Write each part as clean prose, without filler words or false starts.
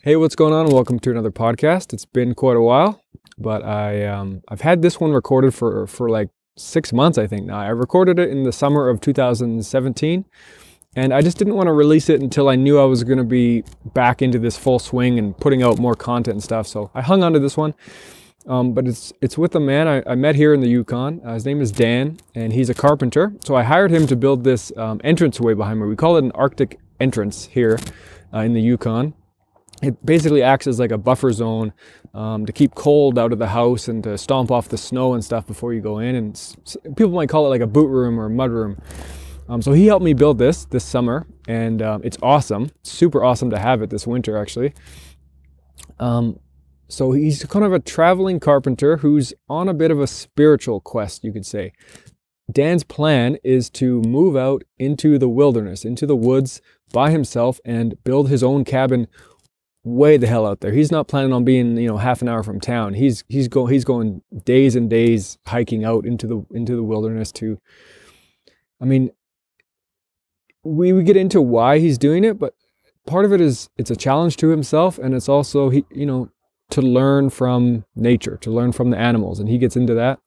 Hey, what's going on? Welcome to another podcast. It's been quite a while, but I've had this one recorded for like 6 months, I think now. I recorded it in the summer of 2017, and I just didn't want to release it until I knew I was going to be back into this full swing and putting out more content and stuff. So I hung on to this one, but it's with a man I met here in the Yukon. His name is Dan, and he's a carpenter. So I hired him to build this entranceway behind me. We call it an Arctic entrance here in the Yukon. It basically acts as like a buffer zone to keep cold out of the house and to stomp off the snow and stuff before you go in. And people might call it like a boot room or a mud room. So he helped me build this summer, and it's awesome. Super awesome to have it this winter, actually. So he's kind of a traveling carpenter who's on a bit of a spiritual quest, you could say. Dan's plan is to move out into the wilderness, into the woods by himself and build his own cabin way the hell out there. He's not planning on being, half an hour from town. He's going days and days hiking out into the wilderness to, we get into why he's doing it, but part of it is it's a challenge to himself, and it's also to learn from nature, to learn from the animals, and he gets into that.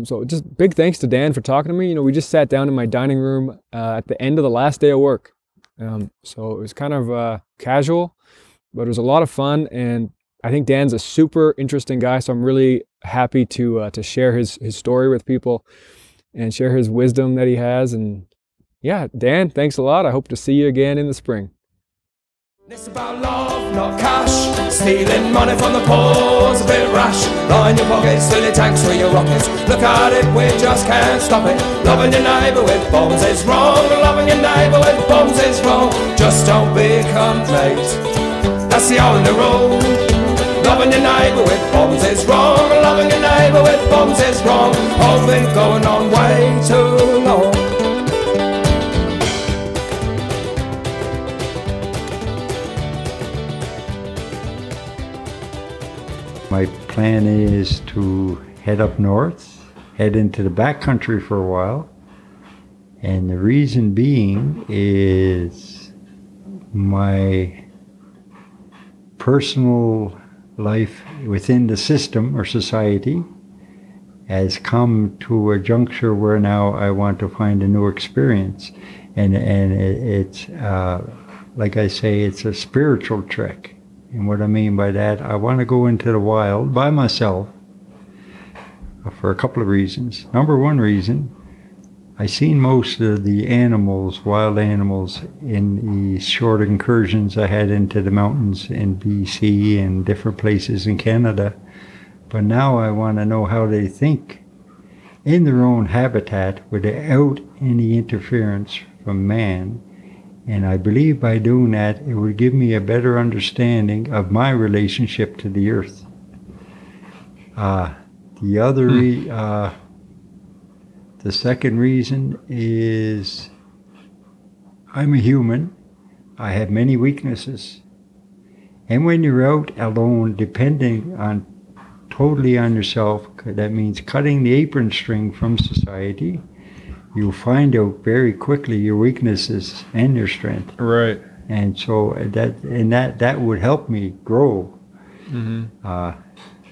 So just big thanks to Dan for talking to me. We just sat down in my dining room at the end of the last day of work. So it was kind of casual, but it was a lot of fun, and I think Dan's a super interesting guy, so I'm really happy to share his story with people and share his wisdom that he has. And yeah, Dan, thanks a lot. I hope to see you again in the spring. It's about love, not cash. Stealing money from the poor's a bit rash. Line your pockets, fill your tanks with your rockets. Look at it, we just can't stop it. Loving your neighbour with bombs is wrong. Loving your neighbour with bombs is wrong. Just don't become late. That's the only rule. Loving your neighbour with bombs is wrong. Loving your neighbour with bombs is wrong. All been going on way too long. My plan is to head up north, head into the backcountry for a while, and the reason being is my personal life within the system or society has come to a juncture where now I want to find a new experience, and it's like I say, it's a spiritual trek. And what I mean by that, I want to go into the wild by myself for a couple of reasons. Number one reason, I've seen most of the animals, wild animals, in the short incursions I had into the mountains in BC and different places in Canada. But now I want to know how they think in their own habitat without any interference from man. And I believe by doing that, it would give me a better understanding of my relationship to the earth. The second reason is I'm a human. I have many weaknesses. And when you're out alone, depending totally on yourself, that means cutting the apron string from society, you'll find out very quickly your weaknesses and your strength. Right. And so that would help me grow,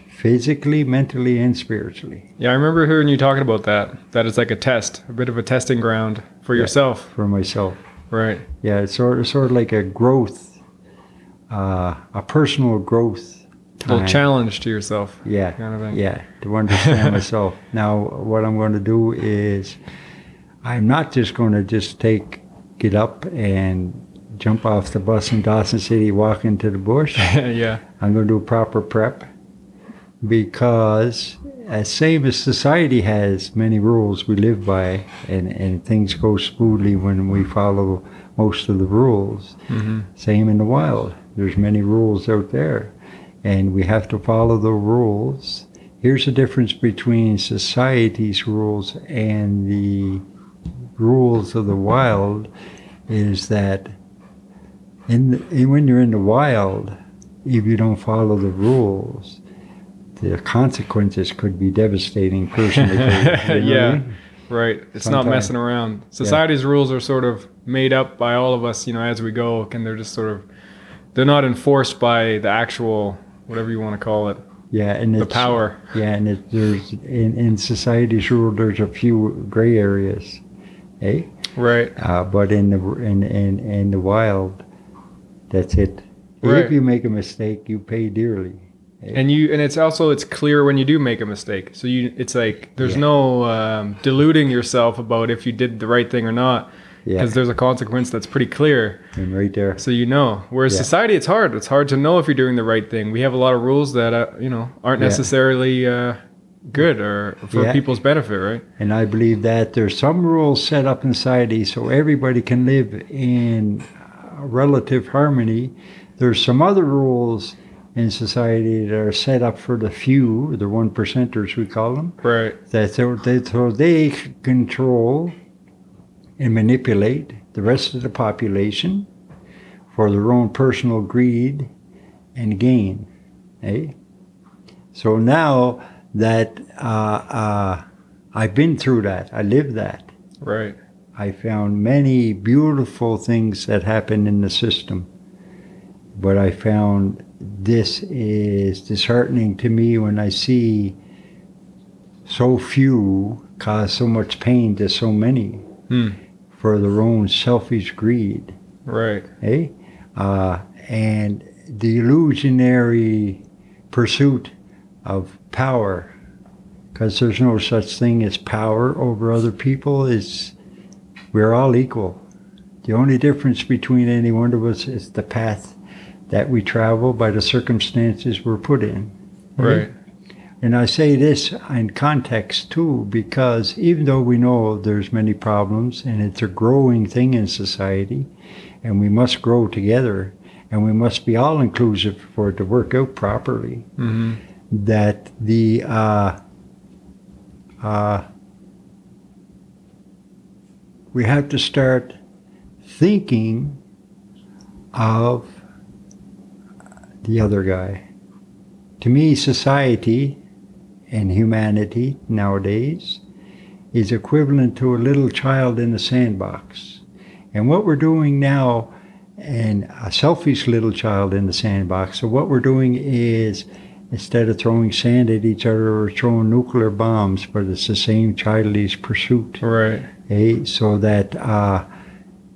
physically, mentally, and spiritually. Yeah, I remember hearing you talking about that it's like a test, a bit of a testing ground for yourself. For myself. Right. Yeah, it's sort of like a growth, a personal growth time. A little challenge to yourself. Yeah, kind of thing. Yeah, to understand myself. Now, what I'm going to do is, I'm not just going to get up and jump off the bus in Dawson City, walk into the bush. Yeah. I'm going to do proper prep, because as same as society has many rules we live by, and things go smoothly when we follow most of the rules. Same in the wild. There's many rules out there, and we have to follow the rules. Here's the difference between society's rules and the rules of the wild, is that when you're in the wild, if you don't follow the rules, the consequences could be devastating personally. Yeah, right. It's not messing around. Society's rules are sort of made up by all of us, as we go, and they're just sort of they're not enforced by the actual, whatever you want to call it. Yeah, and the power. Yeah, and there's in society's rule, there's a few gray areas, eh? Right. But in the wild, that's it. Right. If you make a mistake, you pay dearly. Eh? And it's clear when you do make a mistake. So it's like there's no deluding yourself about if you did the right thing or not. Because there's a consequence that's pretty clear. And right there. So Whereas society, it's hard. It's hard to know if you're doing the right thing. We have a lot of rules that aren't necessarily good or for people's benefit, right? And I believe that there's some rules set up in society so everybody can live in relative harmony. There's some other rules in society that are set up for the few, the 1%ers we call them. Right. So they control and manipulate the rest of the population for their own personal greed and gain. Eh? So now that I've been through that, I lived that. Right. I found many beautiful things that happen in the system. But I found this is disheartening to me when I see so few cause so much pain to so many. For their own selfish greed. Right. Eh? And the illusionary pursuit of power, because there's no such thing as power over other people. We're all equal. The only difference between any one of us is the path that we travel by the circumstances we're put in. Right. And I say this in context too, because even though we know there's many problems and it's a growing thing in society, and we must grow together, and we must be all inclusive for it to work out properly, that we have to start thinking of the other guy. To me, society and humanity nowadays is equivalent to a little child in a sandbox. And what we're doing now, and a selfish little child in the sandbox, so what we're doing is, instead of throwing sand at each other or throwing nuclear bombs, but it's the same childish pursuit. Right. So that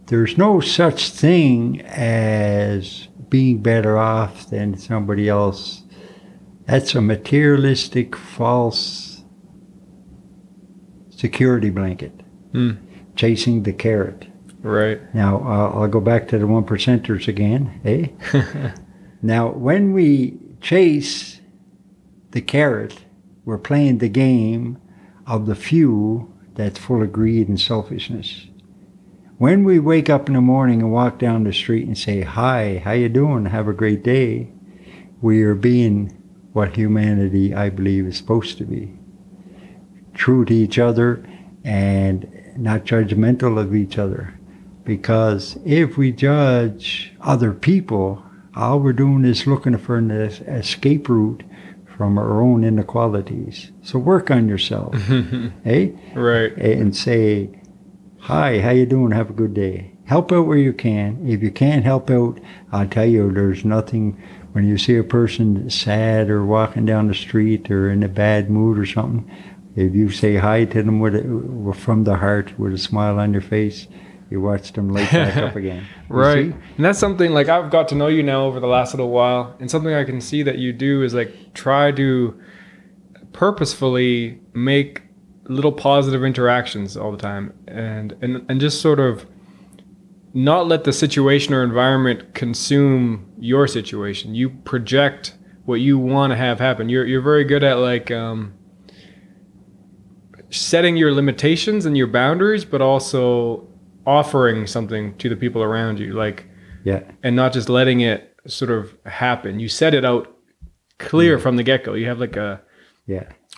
there's no such thing as being better off than somebody else. That's a materialistic, false security blanket, chasing the carrot. Right. Now, I'll go back to the 1%ers again, eh? Now, when we chase the carrot, we're playing the game of the few that's full of greed and selfishness. When we wake up in the morning and walk down the street and say, "Hi, how you doing? Have a great day," we are being what humanity, I believe, is supposed to be. True to each other and not judgmental of each other. Because if we judge other people, all we're doing is looking for an escape route from our own inequalities. So work on yourself, eh? Right. And say, "Hi, how you doing? Have a good day." Help out where you can. If you can't help out, I'll tell you, there's nothing. When you see a person sad or walking down the street or in a bad mood or something, if you say hi to them from the heart with a smile on your face, you watch them light back up again. Right. And that's something, like, I've got to know you now over the last little while, and something I can see that you do is, like, try to purposefully make little positive interactions all the time, and just sort of not let the situation or environment consume your situation. You project what you want to have happen. You're very good at, like, setting your limitations and your boundaries, but also offering something to the people around you, like, and not just letting it sort of happen. You set it out clear from the get-go. You have, like, a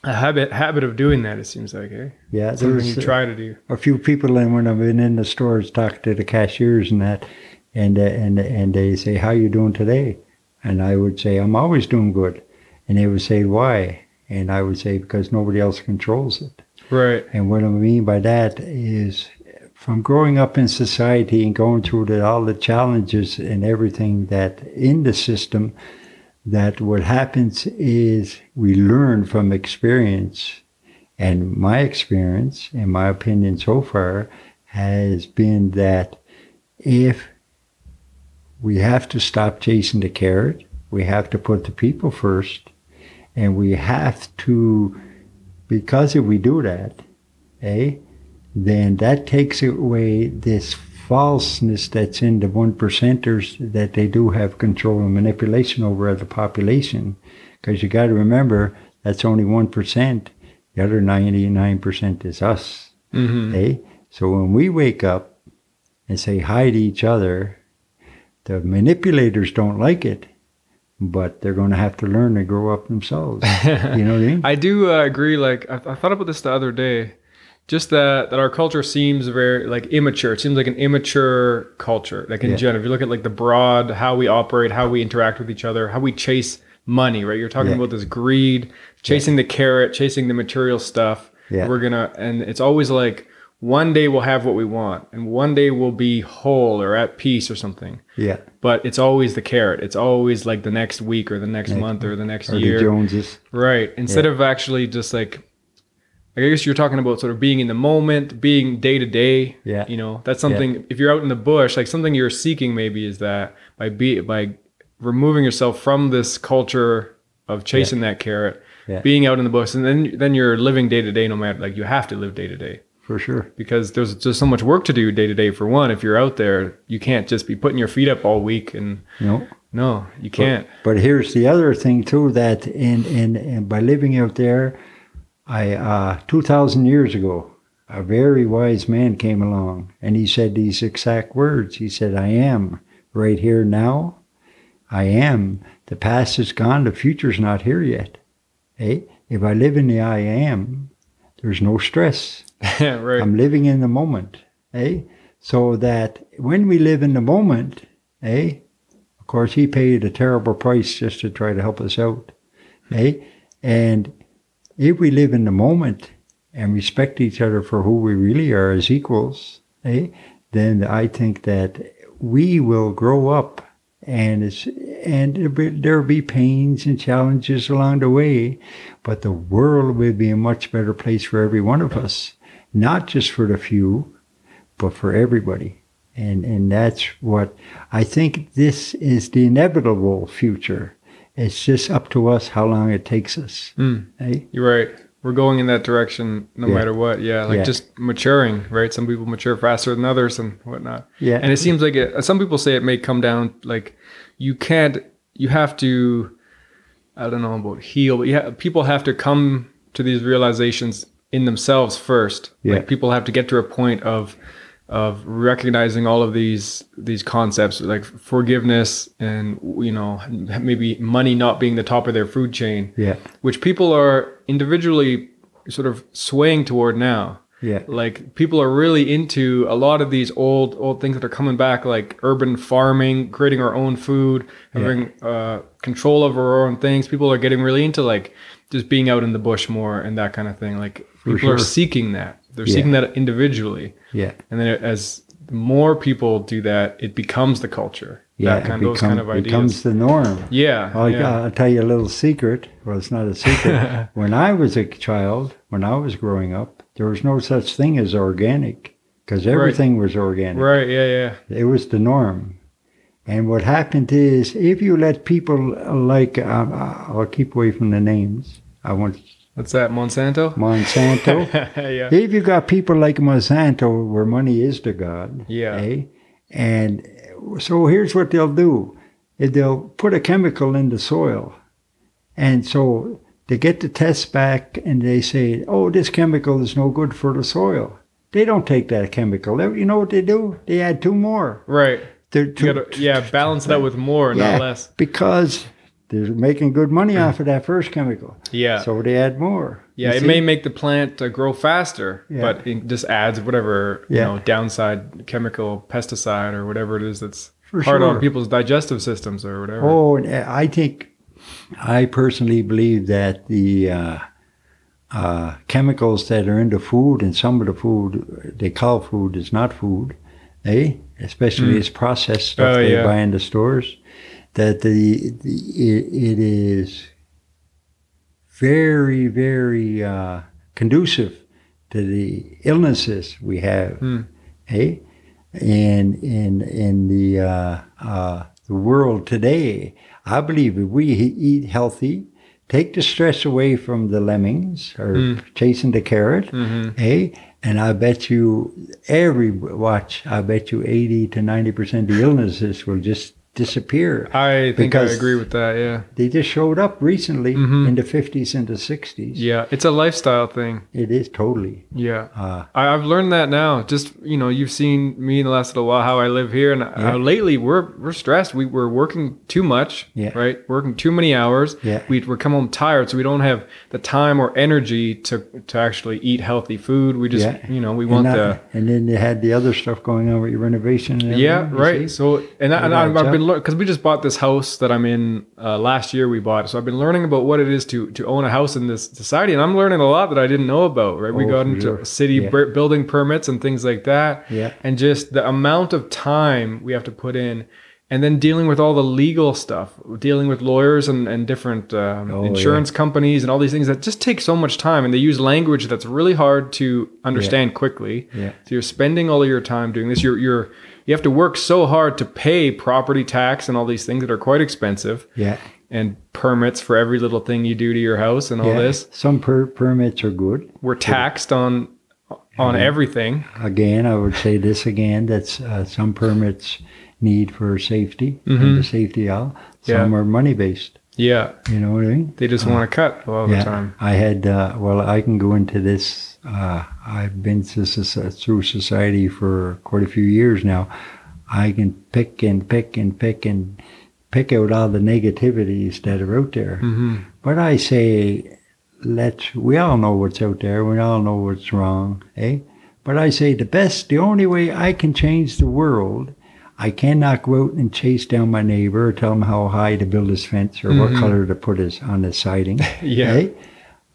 habit of doing that, it seems like, eh? Yeah, something you try to do. A few people, and when I've been in the stores talking to the cashiers and that, and they say, "How you doing today?" And I would say, "I'm always doing good." And they would say, "Why?" And I would say, "Because nobody else controls it." Right. And what I mean by that is, from growing up in society and going through all the challenges and everything that in the system, that what happens is we learn from experience. And my experience, in my opinion so far, has been that if we have to stop chasing the carrot, we have to put the people first, and we have to, because if we do that, then that takes away this falseness that's in the 1%ers, that they do have control and manipulation over the population. Because you got to remember, that's only 1%. The other 99% is us. So when we wake up and say hi to each other, the manipulators don't like it, but they're going to have to learn to grow up themselves. You know what I mean? I do agree. Like I thought about this the other day. Just that our culture seems very like immature. It seems like an immature culture. Like in general, if you look at like the broad, how we operate, how we interact with each other, how we chase money, right? You're talking about this greed, chasing the carrot, chasing the material stuff. And it's always like one day we'll have what we want, and one day we'll be whole or at peace or something. But it's always the carrot. It's always like the next week or the next month or the next year. The Joneses. Right. Instead of actually just like, I guess you're talking about sort of being in the moment, being day to day. You know, that's something, if you're out in the bush, like something you're seeking maybe is that by removing yourself from this culture of chasing that carrot, being out in the bush, and then you're living day to day, no matter, like you have to live day to day. For sure. Because there's just so much work to do day to day. For one, if you're out there, you can't just be putting your feet up all week and no, you can't. But here's the other thing too, that in by living out there, 2,000 years ago, a very wise man came along and he said these exact words. He said, I am right here now. I am. The past is gone. The future's not here yet. If I live in the I am, there's no stress. Right. I'm living in the moment. So that when we live in the moment, of course, he paid a terrible price just to try to help us out. And if we live in the moment and respect each other for who we really are as equals, then I think that we will grow up, and there'll be pains and challenges along the way, but the world will be a much better place for every one of us, not just for the few, but for everybody. And that's what I think. This is the inevitable future. It's just up to us how long it takes us. You're right. We're going in that direction no matter what. Just maturing, right? Some people mature faster than others and whatnot. And it seems like some people say it may come down, like you have to, I don't know about heal, but people have to come to these realizations in themselves first. Like people have to get to a point of recognizing all of these concepts, like forgiveness and, maybe money not being the top of their food chain, which people are individually sort of swaying toward now. Like people are really into a lot of these old things that are coming back, like urban farming, creating our own food, having control over our own things. People are getting really into like just being out in the bush more and that kind of thing. Like people are seeking that. They're seeking that individually. And then as more people do that, it becomes the culture. Those kind of ideas. Becomes the norm. I'll tell you a little secret. Well, it's not a secret. When I was a child, when I was growing up, there was no such thing as organic, because everything was organic. It was the norm. And what happened is, if you let people like, I'll keep away from the names. I want. What's that, Monsanto? Monsanto. If you got people like Monsanto, where money is the god. And so here's what they'll do. They'll put a chemical in the soil. And so they get the tests back and they say, oh, this chemical is no good for the soil. They don't take that chemical. You know what they do? They add 2 more. Right. You gotta, balance it out with more, not less. Because they're making good money off of that first chemical. So they add more. It may make the plant grow faster, but it just adds whatever downside chemical, pesticide, or whatever it is that's hard on people's digestive systems or whatever. Oh, and I personally believe that the chemicals that are in the food, and some of the food they call food is not food, especially it's processed stuff they buy in the stores, that it is very, very conducive to the illnesses we have, And in the world today, I believe if we eat healthy, take the stress away from the lemmings or chasing the carrot, and I bet you I bet you 80 to 90% of the illnesses will just disappear. I think I agree with that, yeah. They just showed up recently in the 50s and the 60s. Yeah, it's a lifestyle thing. It is totally. Yeah. I've learned that now. Just, you've seen me in the last little while, how I live here. And how lately we're stressed. We're working too much, right? Working too many hours. Yeah. We come home tired, so we don't have the time or energy to actually eat healthy food. We just, we want And then they had the other stuff going on with your renovation and everything. Yeah, right. So, I've been because we just bought this house that I'm in last year. We bought it, so I've been learning about what it is to own a house in this society, and I'm learning a lot that I didn't know about. Right, we got into city building permits and things like that, and just the amount of time we have to put in, and then dealing with all the legal stuff, dealing with lawyers and different insurance companies and all these things that just take so much time, and they use language that's really hard to understand quickly. So you're spending all of your time doing this. You have to work so hard to pay property tax and all these things that are quite expensive. And permits for every little thing you do to your house and all this. Some permits are good. We're taxed on everything. Again, I would say this again, that's some permits need for safety and the safety all. Some are money-based. Yeah. You know what I mean? They just want to cut all the time. I had, I can go into this. I've been through society for quite a few years now. I can pick out all the negativities that are out there. But I say, we all know what's out there. We all know what's wrong, But I say the only way I can change the world, I cannot go out and chase down my neighbor or tell him how high to build his fence or what color to put on his siding.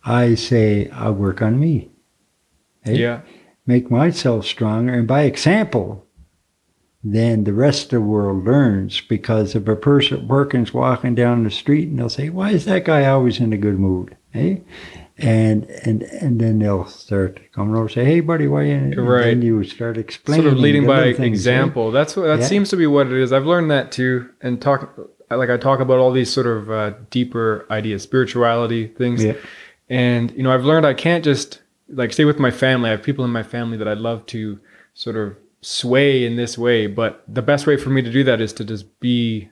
I say, I'll work on me. Make myself stronger. And by example, then the rest of the world learns, because if a person's walking down the street and they'll say, why is that guy always in a good mood? And then they'll start coming over and say, hey, buddy, why? And then you start explaining. Sort of leading by example. That seems to be what it is. I've learned that too. And I talk about all these sort of deeper ideas, spirituality things. And, I've learned I can't just stay with my family. I have people in my family that I'd love to sort of sway in this way. But the best way for me to do that is to just be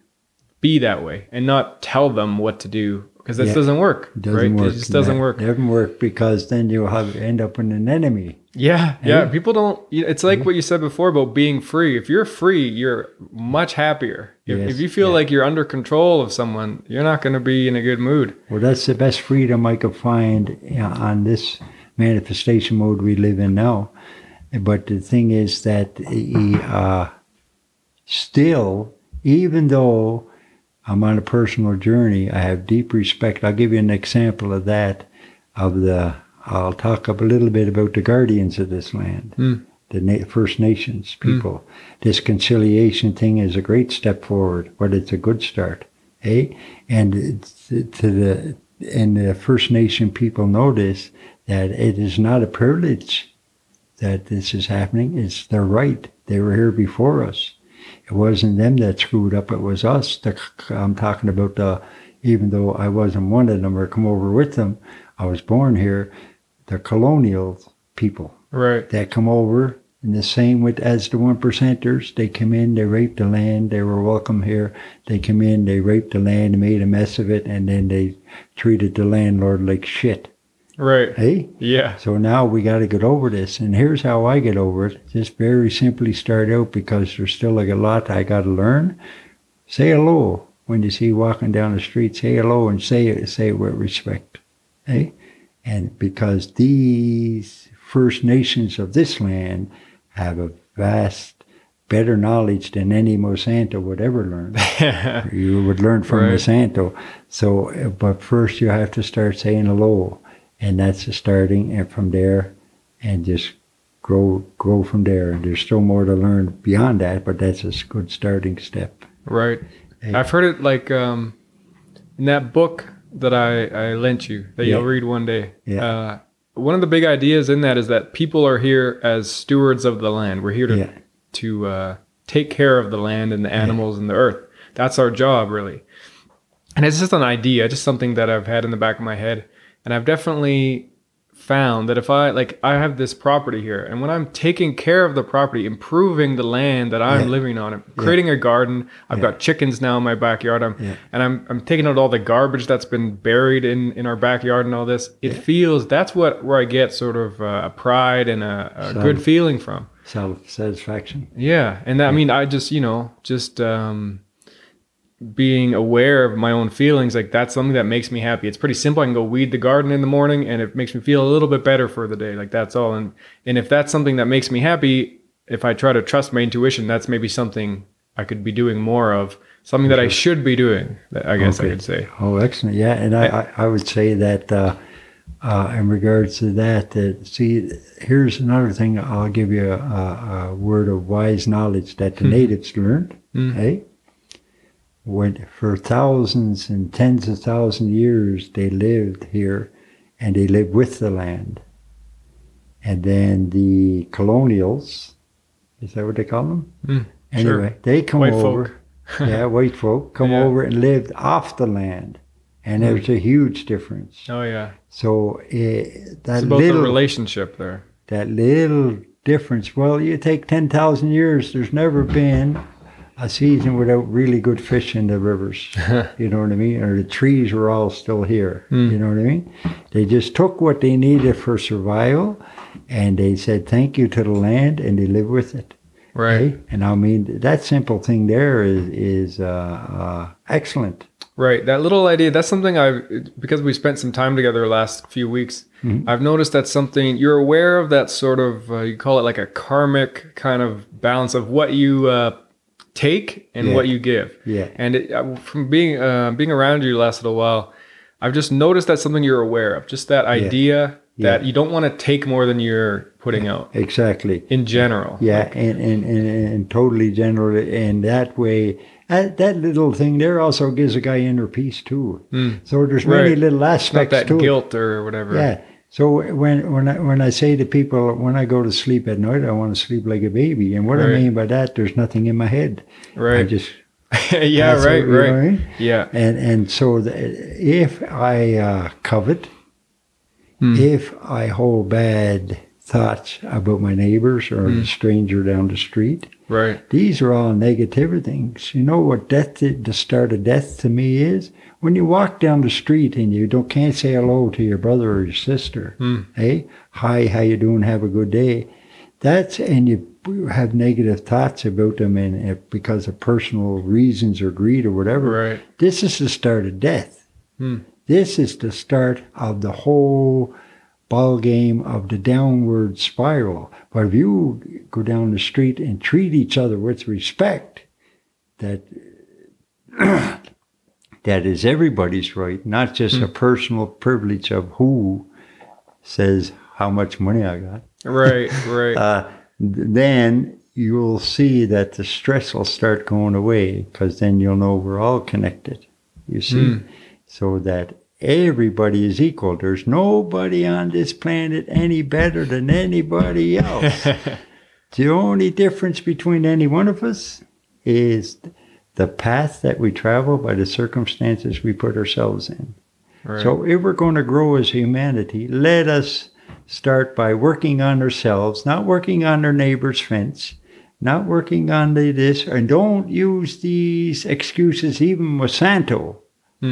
that way and not tell them what to do. Because that doesn't work, It just doesn't work. It doesn't work, because then you'll end up with an enemy. Yeah. People don't. It's like what you said before about being free. If you're free, you're much happier. If you feel like you're under control of someone, you're not going to be in a good mood. Well, that's the best freedom I could find on this manifestation mode we live in now. But the thing is that still, even though I'm on a personal journey, I have deep respect. I'll give you an example of that. I'll talk a little bit about the guardians of this land, the First Nations people. This conciliation thing is a great step forward, but it's a good start, And the First Nation people know this, that it is not a privilege that this is happening. It's their right. They were here before us. It wasn't them that screwed up, it was us. I'm talking about even though I wasn't one of them or come over with them, I was born here, the colonial people. That come over, and the same as the 1%ers. They come in, they raped the land, they were welcome here. They come in, they raped the land, made a mess of it, and then they treated the landlord like shit. So now we got to get over this, and here's how I get over it. Just very simply start out, because there's still a lot I got to learn. Say hello when you see walking down the street. Say hello and say it with respect, And because these First Nations of this land have a vast, better knowledge than any Monsanto would ever learn. You would learn from Monsanto. So, but first you have to start saying hello. And that's the starting, and from there, and just grow from there. And there's still more to learn beyond that, but that's a good starting step. Right. I've heard it like in that book that I lent you, that you'll read one day. Yeah. One of the big ideas in that is that people are here as stewards of the land. We're here to take care of the land and the animals and the earth. That's our job, really. And it's just an idea, just something that I've had in the back of my head. And I've definitely found that if I have this property here, and when I'm taking care of the property, improving the land that I'm living on, creating a garden, I've got chickens now in my backyard, and I'm taking out all the garbage that's been buried in our backyard and all this. It feels, that's where I get sort of a pride and a good feeling from. Self-satisfaction. Yeah. And that, I mean, I just, being aware of my own feelings, like that's something that makes me happy. It's pretty simple. I can go weed the garden in the morning and it makes me feel a little bit better for the day. Like that's all. And if that's something that makes me happy, if I try to trust my intuition, that's maybe something I could be doing more of, something that I should be doing, I guess I could say. Oh, excellent. Yeah. And I would say that in regards to that, see, here's another thing. I'll give you a word of wise knowledge that the natives learned. Hey? For thousands and tens of thousands of years, they lived here, and they lived with the land. And then the colonials, is that what they call them? Anyway, they come white over. Folk. White folk come over and lived off the land. And there's a huge difference. Oh, yeah. So it's about the relationship there. That little difference. Well, you take 10,000 years, there's never been a season without really good fish in the rivers. You know what I mean? Or the trees were all still here. You know what I mean? They just took what they needed for survival, and they said thank you to the land, and they live with it. Right. Okay? And I mean, that simple thing there is excellent. Right. That little idea, that's something because we spent some time together the last few weeks, I've noticed that's something, you're aware of that sort of, you call it like a karmic kind of balance of what you take and what you give. Yeah. And from being around you the last little while, I've just noticed that's something you're aware of. Just that idea that you don't want to take more than you're putting out. Exactly. In general. Yeah, and totally general. And that way, that little thing there also gives a guy inner peace too. So there's many little aspects to it. Not that guilt it. Or whatever. Yeah. So when I say to people, when I go to sleep at night, I want to sleep like a baby. And what I mean by that, there's nothing in my head. Right. I just... Yeah, right, right. I mean? Yeah. And so if I covet, if I hold bad thoughts about my neighbors or the stranger down the street, these are all negative things. You know what the start of death to me is? When you walk down the street and you can't say hello to your brother or your sister, hey, hi, how you doing? Have a good day. And you have negative thoughts about them and because of personal reasons or greed or whatever. Right. This is the start of death. This is the start of the whole ball game of the downward spiral. But if you go down the street and treat each other with respect, that is everybody's right, not just a personal privilege of who says how much money I got. Right, right. Then you'll see that the stress will start going away, because then you'll know we're all connected, you see, so that everybody is equal. There's nobody on this planet any better than anybody else. The only difference between any one of us is the path that we travel by the circumstances we put ourselves in. Right. So if we're going to grow as humanity, let us start by working on ourselves, not working on our neighbor's fence, not working on this, and don't use these excuses even with Santo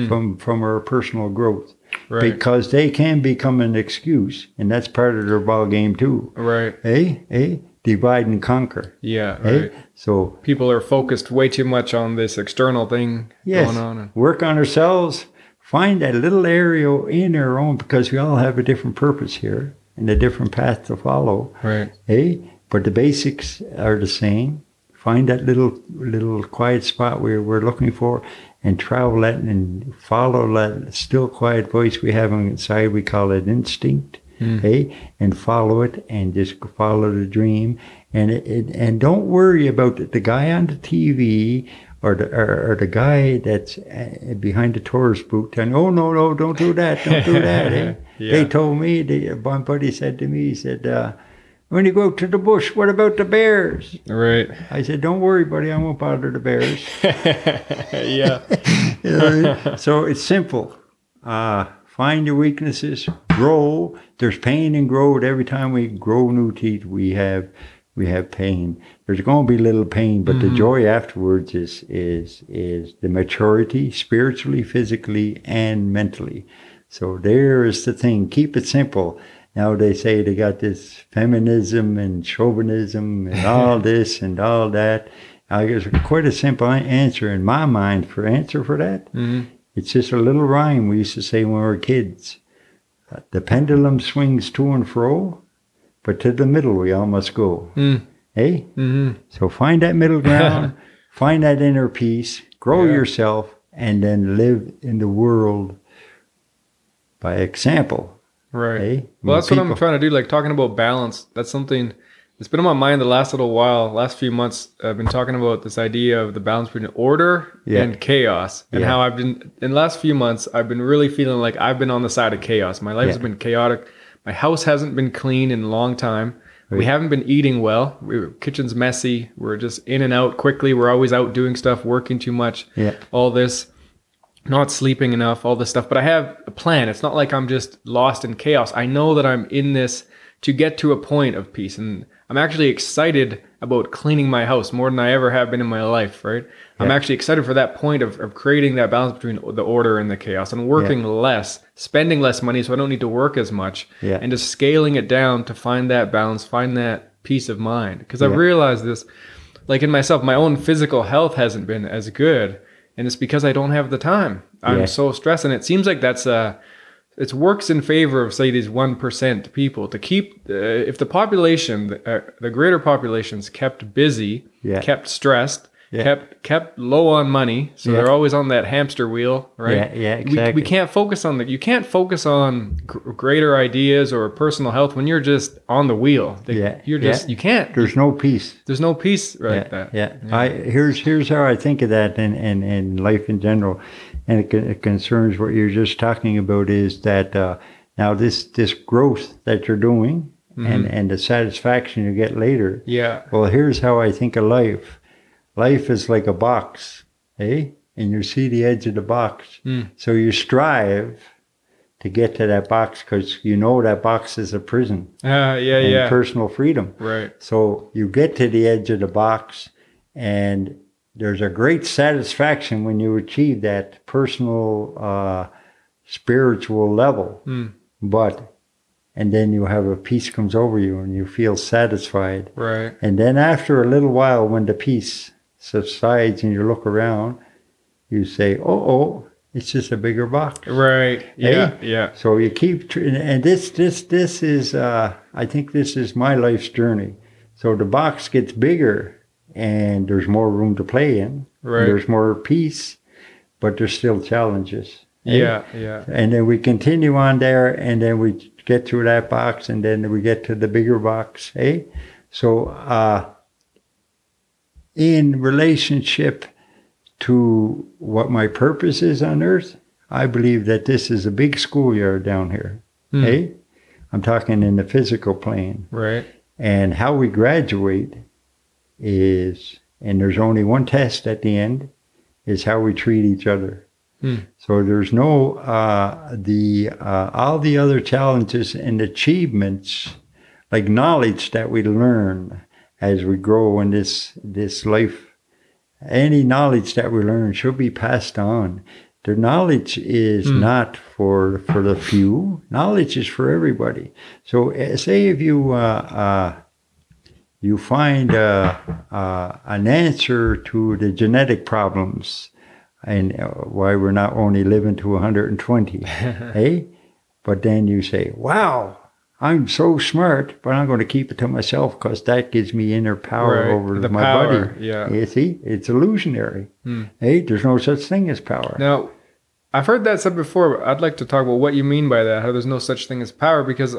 from our personal growth. Right. Because they can become an excuse, and that's part of their ball game too. Right. Eh? Divide and conquer. Yeah, right. So people are focused way too much on this external thing going on. Work on ourselves. Find that little area in our own, because we all have a different purpose here and a different path to follow. Right. But the basics are the same. Find that little quiet spot where we're looking for, and travel that and follow that still quiet voice we have inside. We call it instinct. And follow it, and just follow the dream, and don't worry about the guy on the TV or the guy that's behind the tourist booth telling, oh no, don't do that, don't do that. They told me, one buddy said to me, he said, when you go to the bush, what about the bears? Right. I said, don't worry, buddy, I won't bother the bears. Yeah. So it's simple. Find your weaknesses, grow. There's pain in growth. Every time we grow new teeth, we have pain. There's going to be little pain, but the joy afterwards is the maturity, spiritually, physically, and mentally. So there is the thing. Keep it simple. Now they say they got this feminism and chauvinism and all this and all that. I guess quite a simple answer in my mind for that. It's just a little rhyme we used to say when we were kids. The pendulum swings to and fro, but to the middle we all must go. Hey? So find that middle ground, find that inner peace, grow yourself, and then live in the world by example. Right. Hey? Well, that's what I'm trying to do, like talking about balance. That's something that's been on my mind the last little while, last few months. I've been talking about this idea of the balance between order and chaos, and how I've been, in the last few months, I've been really feeling like I've been on the side of chaos. My life has been chaotic. My house hasn't been clean in a long time. We haven't been eating well. Kitchen's messy. We're just in and out quickly. We're always out doing stuff, working too much, all this, not sleeping enough, all this stuff. But I have a plan. It's not like I'm just lost in chaos. I know that I'm in this to get to a point of peace. And I'm actually excited about cleaning my house more than I ever have been in my life, right? I'm actually excited for that point of creating that balance between the order and the chaos, and working less, spending less money so I don't need to work as much, and just scaling it down to find that balance, find that peace of mind. Because I've realized this, like in myself, my own physical health hasn't been as good, and it's because I don't have the time. I'm so stressed, and it seems like that's it works in favor of, say, these 1% people to keep, if the population, the greater population's kept busy, kept stressed, kept low on money, so they're always on that hamster wheel, right? Yeah, exactly. We can't focus on you can't focus on greater ideas or personal health when you're just on the wheel. You can't. There's no peace. There's no peace, right? Here's how I think of that in life in general. And it concerns what you're just talking about, is that now this growth that you're doing and the satisfaction you get later. Well, here's how I think of life. Life is like a box, and you see the edge of the box. So you strive to get to that box because you know that box is a prison. And personal freedom. Right. So you get to the edge of the box, and there's a great satisfaction when you achieve that personal, spiritual level. And then you have a peace comes over you and you feel satisfied. Right. And then after a little while, when the peace subsides and you look around, you say, oh, it's just a bigger box. Right. Yeah. So you keep, and this is, I think this is my life's journey. So the box gets bigger, and there's more room to play in. Right. There's more peace, but there's still challenges. Yeah. And then we continue on there, and then we get through that box, and then we get to the bigger box. So in relationship to what my purpose is on earth, I believe that this is a big schoolyard down here. I'm talking in the physical plane. Right. And how we graduate is, and there's only one test at the end, is how we treat each other. So there's no all the other challenges and achievements, like knowledge that we learn as we grow in this life. Any knowledge that we learn should be passed on. The knowledge is not for the few. Knowledge is for everybody. So say if you you find an answer to the genetic problems and why we're not only living to 120, But then you say, wow, I'm so smart, but I'm going to keep it to myself because that gives me inner power over the my power, body. yeah. You see, it's illusionary. Hey, there's no such thing as power. Now, I've heard that said before, but I'd like to talk about what you mean by that, how there's no such thing as power, because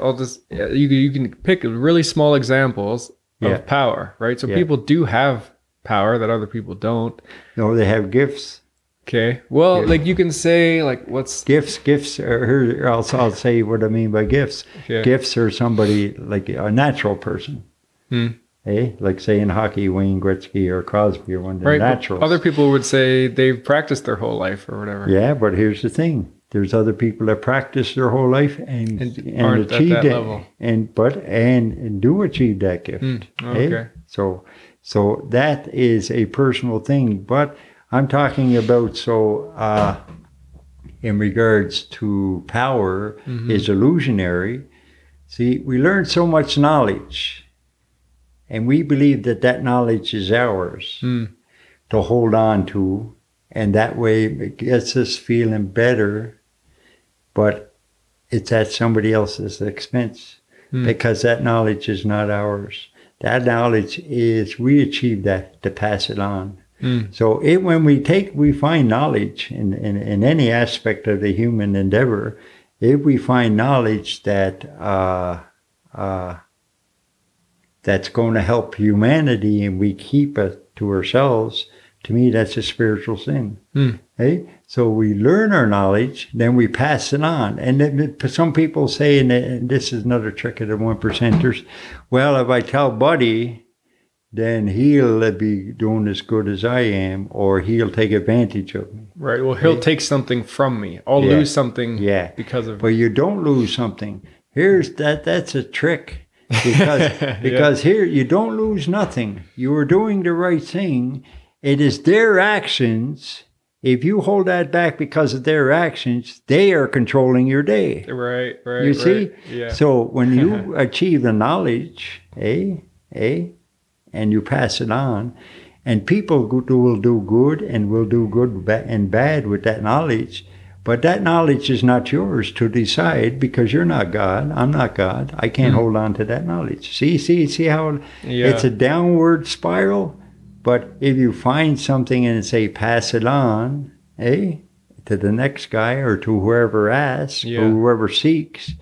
you can pick really small examples of power, right? So people do have power that other people don't. No, they have gifts. Okay. Well, like you can say, like, what's gifts? Gifts are here. I'll say what I mean by gifts. Okay. Gifts are somebody like a natural person. Like say in hockey, Wayne Gretzky or Crosby or one of the naturals. Other people would say they've practiced their whole life or whatever. Yeah, but here's the thing: there's other people that practice their whole life and achieve that level, and do achieve that gift. Okay. So that is a personal thing, but I'm talking about in regards to power is illusionary. See, we learn so much knowledge, and we believe that knowledge is ours to hold on to, and that way it gets us feeling better, but it's at somebody else's expense because that knowledge is not ours. That knowledge is, we achieve that to pass it on. So when we find knowledge in any aspect of the human endeavor, if we find knowledge that that's going to help humanity and we keep it to ourselves, to me that's a spiritual sin. So we learn our knowledge, then we pass it on. And then some people say, and this is another trick of the 1%ers, well, if I tell Buddy, then he'll be doing as good as I am, or he'll take advantage of me. Right. Well, he'll take something from me. I'll lose something because of... But you don't lose something. That's a trick. Because here, you don't lose nothing. You are doing the right thing. It is their actions. If you hold that back because of their actions, they are controlling your day. Right. You see? Yeah. So when you achieve the knowledge, and you pass it on, and people will do good and will do good and bad with that knowledge, but that knowledge is not yours to decide because you're not God. I'm not God. I can't hold on to that knowledge. See how it's a downward spiral? But if you find something and say, pass it on, to the next guy or to whoever asks or whoever seeks,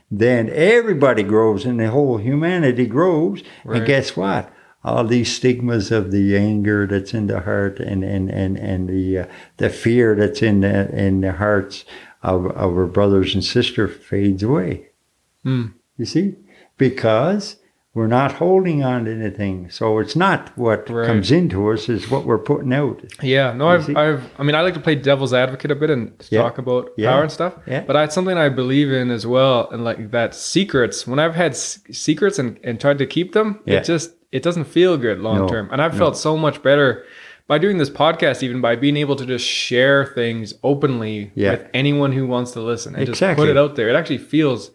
then everybody grows and the whole humanity grows. Right. And guess what? All these stigmas of the anger that's in the heart and the fear that's in the hearts of our brothers and sisters fades away. You see? Because we're not holding on to anything. So it's not what comes into us, it's what we're putting out. Yeah. No, I like to play devil's advocate a bit and talk about power and stuff. Yeah. But it's something I believe in as well. And like that secrets, when I've had secrets and tried to keep them, it doesn't feel good long term. And I've felt so much better by doing this podcast, even by being able to just share things openly with anyone who wants to listen and just put it out there. It actually feels...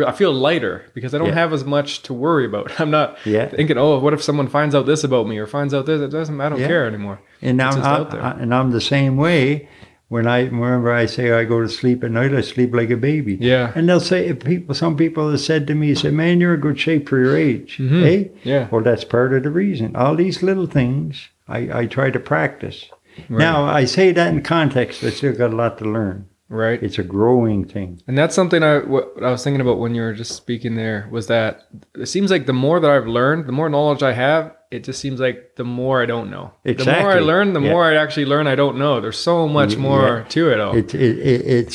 I feel lighter because I don't have as much to worry about. I'm not thinking, oh, what if someone finds out this about me or finds out this? I don't care anymore. And I'm the same way. Whenever I say I go to sleep at night, I sleep like a baby. Yeah. And they'll say, some people have said to me, man, you're in good shape for your age. Yeah. Well, that's part of the reason. All these little things I try to practice. Right. Now, I say that in context. I still got a lot to learn. Right. It's a growing thing. And that's something what I was thinking about when you were just speaking there, was that it seems like the more that I've learned, the more knowledge I have, it just seems like the more I don't know. Exactly. The more I learn, the more I actually learn I don't know. There's so much more to it all. It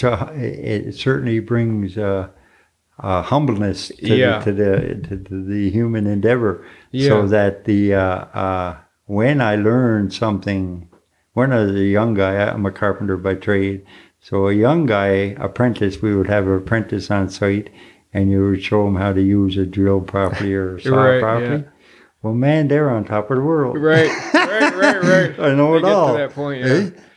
certainly brings humbleness to the human endeavor. Yeah. So that when I learned something, when I was a young guy, I'm a carpenter by trade. So a young guy, apprentice, we would have an apprentice on site, and you would show him how to use a drill properly or saw properly. Yeah. Well, man, they're on top of the world. Right. I know it all. To that point,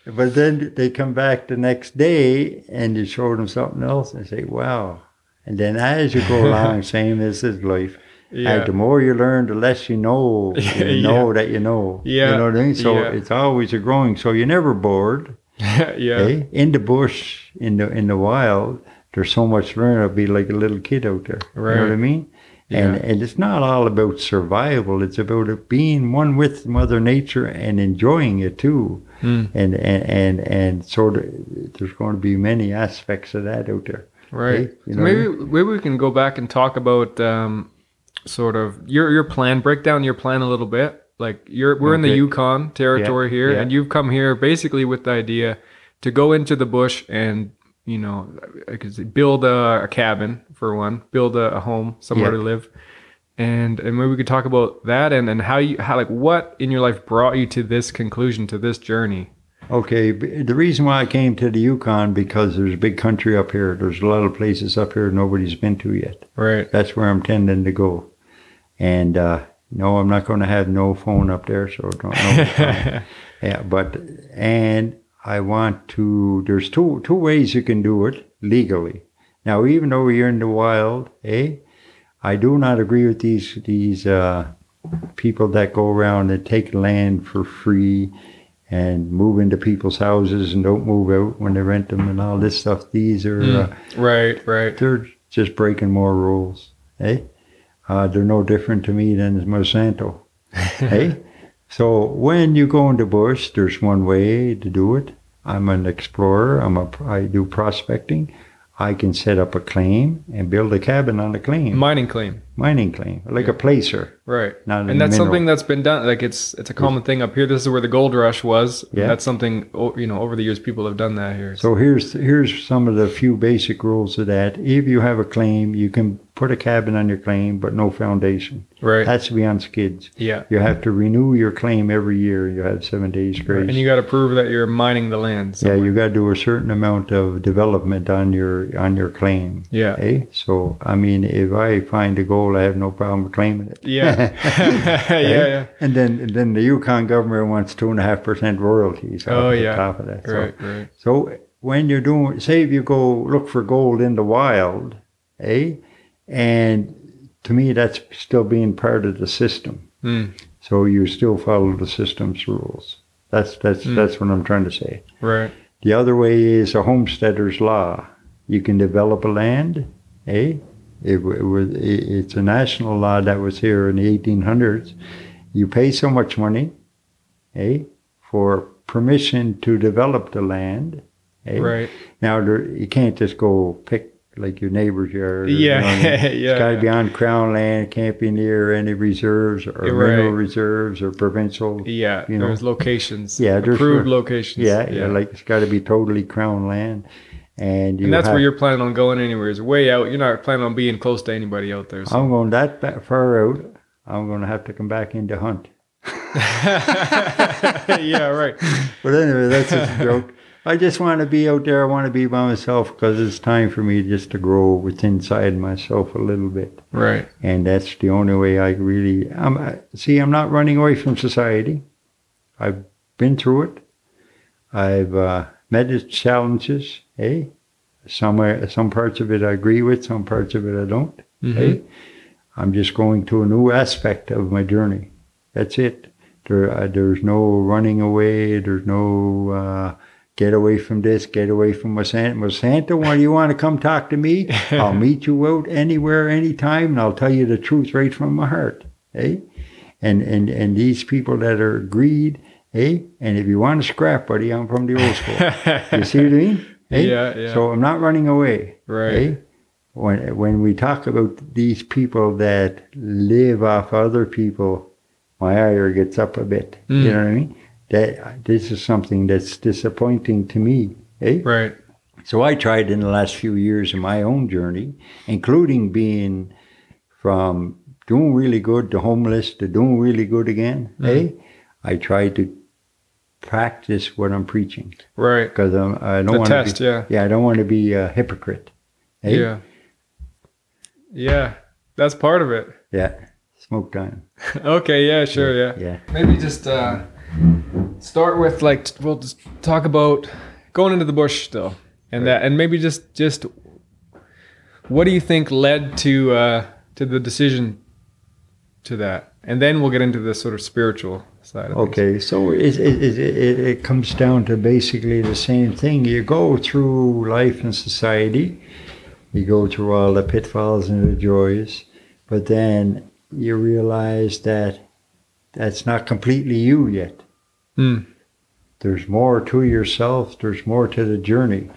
But then they come back the next day, and you show them something else, and say, wow. And then as you go along, same as this life. Yeah. The more you learn, the less you know. You know that you know. Yeah. You know what I mean? So it's always a growing. So you're never bored. In the bush, in the wild, there's so much to learn. I'll be like a little kid out there. Right. You know what I mean? Yeah. And it's not all about survival. It's about it being one with Mother Nature and enjoying it too. And sort of, there's going to be many aspects of that out there. Right. Okay? You So know maybe we can go back and talk about sort of your plan. Break down your plan a little bit. Like we're in the Yukon territory here, and you've come here basically with the idea to go into the bush and, you know, build a cabin for one, build a home, somewhere to live. And maybe we could talk about that and how like what in your life brought you to this conclusion, to this journey. Okay, the reason why I came to the Yukon, because there's a big country up here. There's a lot of places up here nobody's been to yet. Right. That's where I'm tending to go. And no, I'm not going to have no phone up there, so don't know. And I want to, there's two ways you can do it legally. Now, even though you're in the wild, I do not agree with these people that go around and take land for free and move into people's houses and don't move out when they rent them and all this stuff. These are right. They're just breaking more rules. They're no different to me than Monsanto. So when you go in the bush, there's one way to do it. I'm an explorer. I do prospecting. I can set up a claim and build a cabin on the claim. Mining claim, like a placer. Right. Not and that's something that's been done. Like it's a common thing up here. This is where the gold rush was. Yeah. That's something, you know, over the years people have done that here. So here's some of the few basic rules of that. If you have a claim, you can put a cabin on your claim, but no foundation. Right. Has to be on skids. Yeah. You have to renew your claim every year. You have 7 days grace. And you got to prove that you're mining the land somewhere. Yeah, you got to do a certain amount of development on your claim. Yeah. So I mean, if I find a gold, I have no problem claiming it. Yeah. Yeah. And then the Yukon government wants 2.5% royalties off the top of that. Right. So when you're doing, say if you go look for gold in the wild, and to me that's still being part of the system. So you still follow the system's rules. That's what I'm trying to say. Right. The other way is a homesteader's law. You can develop a land, It's a national law that was here in the 1800s. You pay so much money, for permission to develop the land. Right. Now, you can't just go pick like your neighbor's yard. Yeah. It's got to be on Crown land. It can't be near any reserves or mineral reserves or provincial. Yeah, there's locations. Yeah, there's approved locations. Yeah, like it's got to be totally Crown land. And that's where you're planning on going anyways. Way out. You're not planning on being close to anybody out there. So. I'm going that far out. I'm going to have to come back in to hunt. Yeah, right. But anyway, that's just a joke. I just want to be out there. I want to be by myself because it's time for me just to grow within inside myself a little bit. Right. And that's the only way I really... I'm not running away from society. I've been through it. I've met its challenges. Some parts of it I agree with, some parts of it I don't. I'm just going to a new aspect of my journey. That's it. There's no running away. There's no get away from this, get away from Monsanto. When you want to come talk to me, I'll meet you out anywhere, anytime, and I'll tell you the truth right from my heart. And these people that are greed, and if you want to scrap, buddy, I'm from the old school. You see what I mean? Yeah. So I'm not running away. Right. When we talk about these people that live off other people, my ire gets up a bit. You know what I mean? That this is something that's disappointing to me. Right. So I tried in the last few years of my own journey, including being from doing really good to homeless to doing really good again. I tried to practice what I'm preaching. Right. Because I don't want to be, I don't want to be a hypocrite. Yeah. That's part of it. Yeah. Smoke time. Okay. Yeah. Sure. Yeah. Maybe just start with we'll just talk about going into the bush still, and that, and maybe just what do you think led to the decision to that, and then we'll get into the sort of spiritual side of things. Okay, so it comes down to basically the same thing. You go through life and society, You go through all the pitfalls and the joys, but then you realize that that's not completely you yet. Mm. There's more to yourself. There's more to the journey.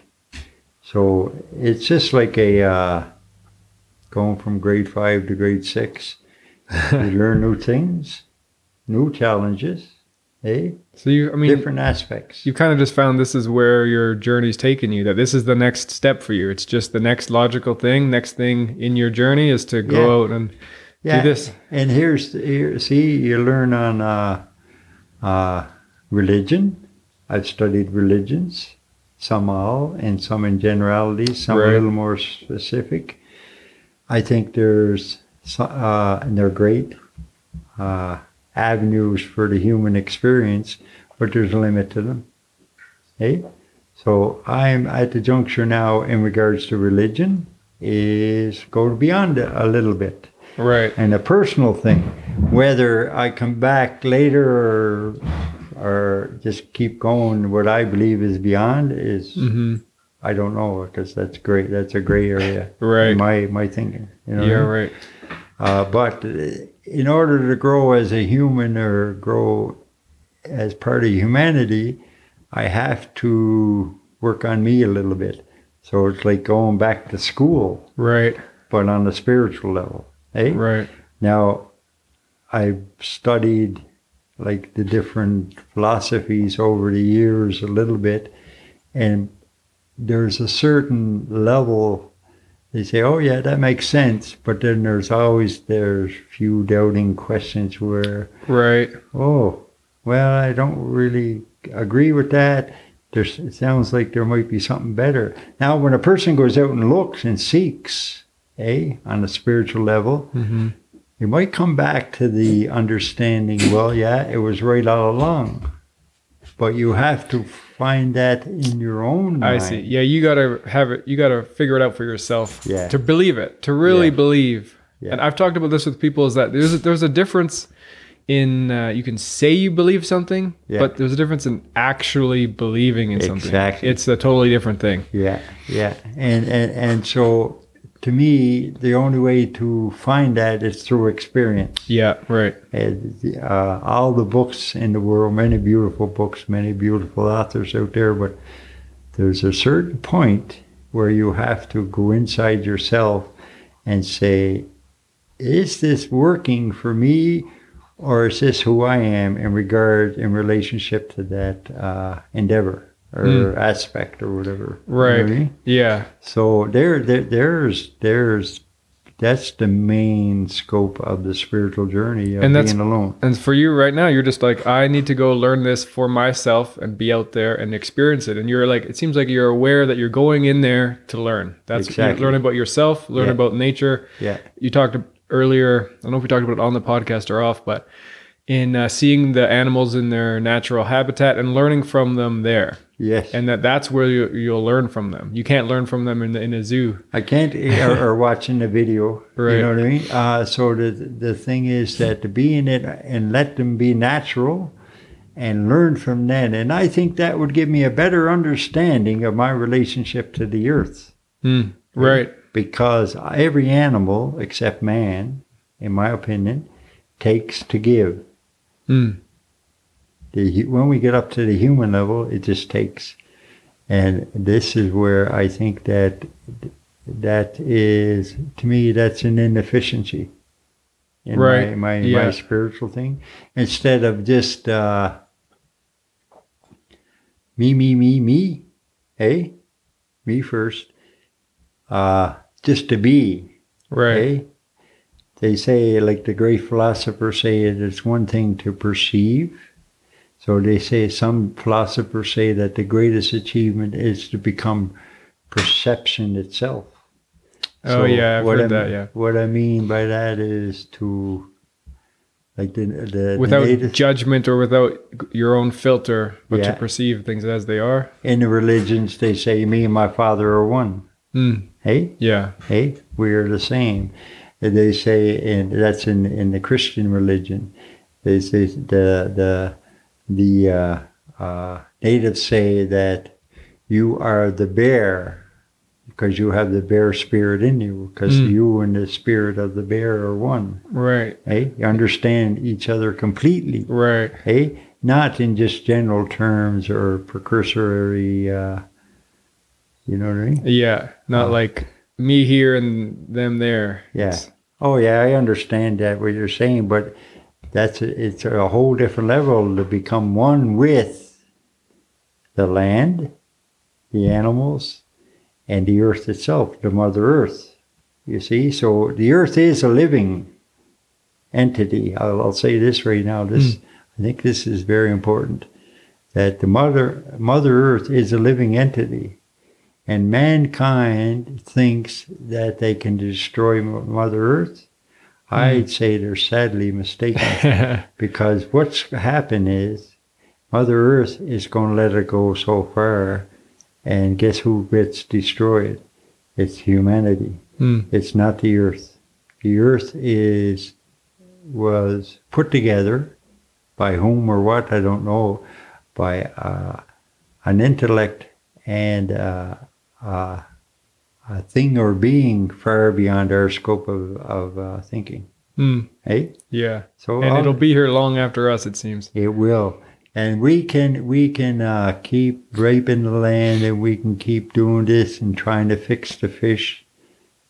So it's just like a going from grade 5 to grade 6. You learn new things, new challenges, So different aspects. You kind of just found this is where your journey's taken you, that this is the next step for you. It's just the next logical thing. Next thing in your journey is to go out and do this. And here, see, you learn on religion. I've studied religions, some all, and some in generalities, some a little more specific. I think there's, and they're great avenues for the human experience, but there's a limit to them. So I'm at the juncture now in regards to religion is go beyond it a little bit. Right. And a personal thing, whether I come back later or just keep going, what I believe is beyond is, I don't know, because that's great. That's a gray area. Right. In my thinking. You know yeah, what I mean? right. But in order to grow as a human or grow as part of humanity, I have to work on me a little bit. So it's like going back to school. Right. But on a spiritual level. Right. Now, I've studied like the different philosophies over the years a little bit, and there's a certain level. They say, oh yeah, that makes sense, but then there's few doubting questions where, oh, well, I don't really agree with that. It sounds like there might be something better. Now, when a person goes out and looks and seeks, on a spiritual level, you might come back to the understanding, well, yeah, it was right all along. But you have to find that in your own mind. I see. Yeah, you gotta have it. You gotta figure it out for yourself. Yeah. To believe it, to really believe. Yeah. And I've talked about this with people. Is that there's a difference in you can say you believe something, but there's a difference in actually believing in something. Exactly. It's a totally different thing. Yeah. And so, to me, the only way to find that is through experience. Yeah. Right. All the books in the world, many beautiful books, many beautiful authors out there, but there's a certain point where you have to go inside yourself and say, is this working for me, or is this who I am in relationship to that endeavor or aspect or whatever? Right. You know what I mean? Yeah. So that's the main scope of the spiritual journey of being alone. And for you right now, you're just like, I need to go learn this for myself and be out there and experience it. And you're like, it seems like you're aware that you're going in there to learn. That's exactly. You're learning about yourself, learning about nature. Yeah. You talked earlier, I don't know if we talked about it on the podcast or off, but in seeing the animals in their natural habitat and learning from them there. Yes. And that's where you'll learn from them. You can't learn from them in a zoo. I can't, or watching the video. Right. You know what I mean? So the thing is that to be in it and let them be natural and learn from them. And I think that would give me a better understanding of my relationship to the earth. Right. Because every animal, except man, in my opinion, takes to give. When we get up to the human level, it just takes. And this is where I think that is, to me, that's an inefficiency in my spiritual thing. Instead of just me, me first, just to be. Right. They say, like the great philosophers say, it's one thing to perceive. So they say, some philosophers say that the greatest achievement is to become perception itself. Oh, yeah, I've heard that, yeah. What I mean by that is to, like without judgment or without your own filter, but to perceive things as they are. In the religions, they say, me and my Father are one. Yeah. We are the same. They say, and that's in the Christian religion, they say the natives say that you are the bear because you have the bear spirit in you, because you and the spirit of the bear are one. Right. Hey, you understand each other completely. Right. Hey, not in just general terms or precursory, you know what I mean? Yeah. Not like me here and them there. Yeah. Oh, yeah, I understand that, what you're saying, but it's a whole different level to become one with the land, the animals, and the earth itself, the Mother Earth. You see? So the earth is a living entity. I'll say this right now. I think this is very important, that the Mother Earth is a living entity. And mankind thinks that they can destroy Mother Earth. I'd say they're sadly mistaken, because what's happened is Mother Earth is going to let it go so far, and guess who gets destroyed? It's humanity. It's not the earth. The earth was put together by whom or what, I don't know, by an intellect and a thing or being far beyond our scope of thinking. Hey? Yeah. So and it'll be here long after us, it seems. It will. And we can keep raping the land, and we can keep doing this and trying to fix the fish.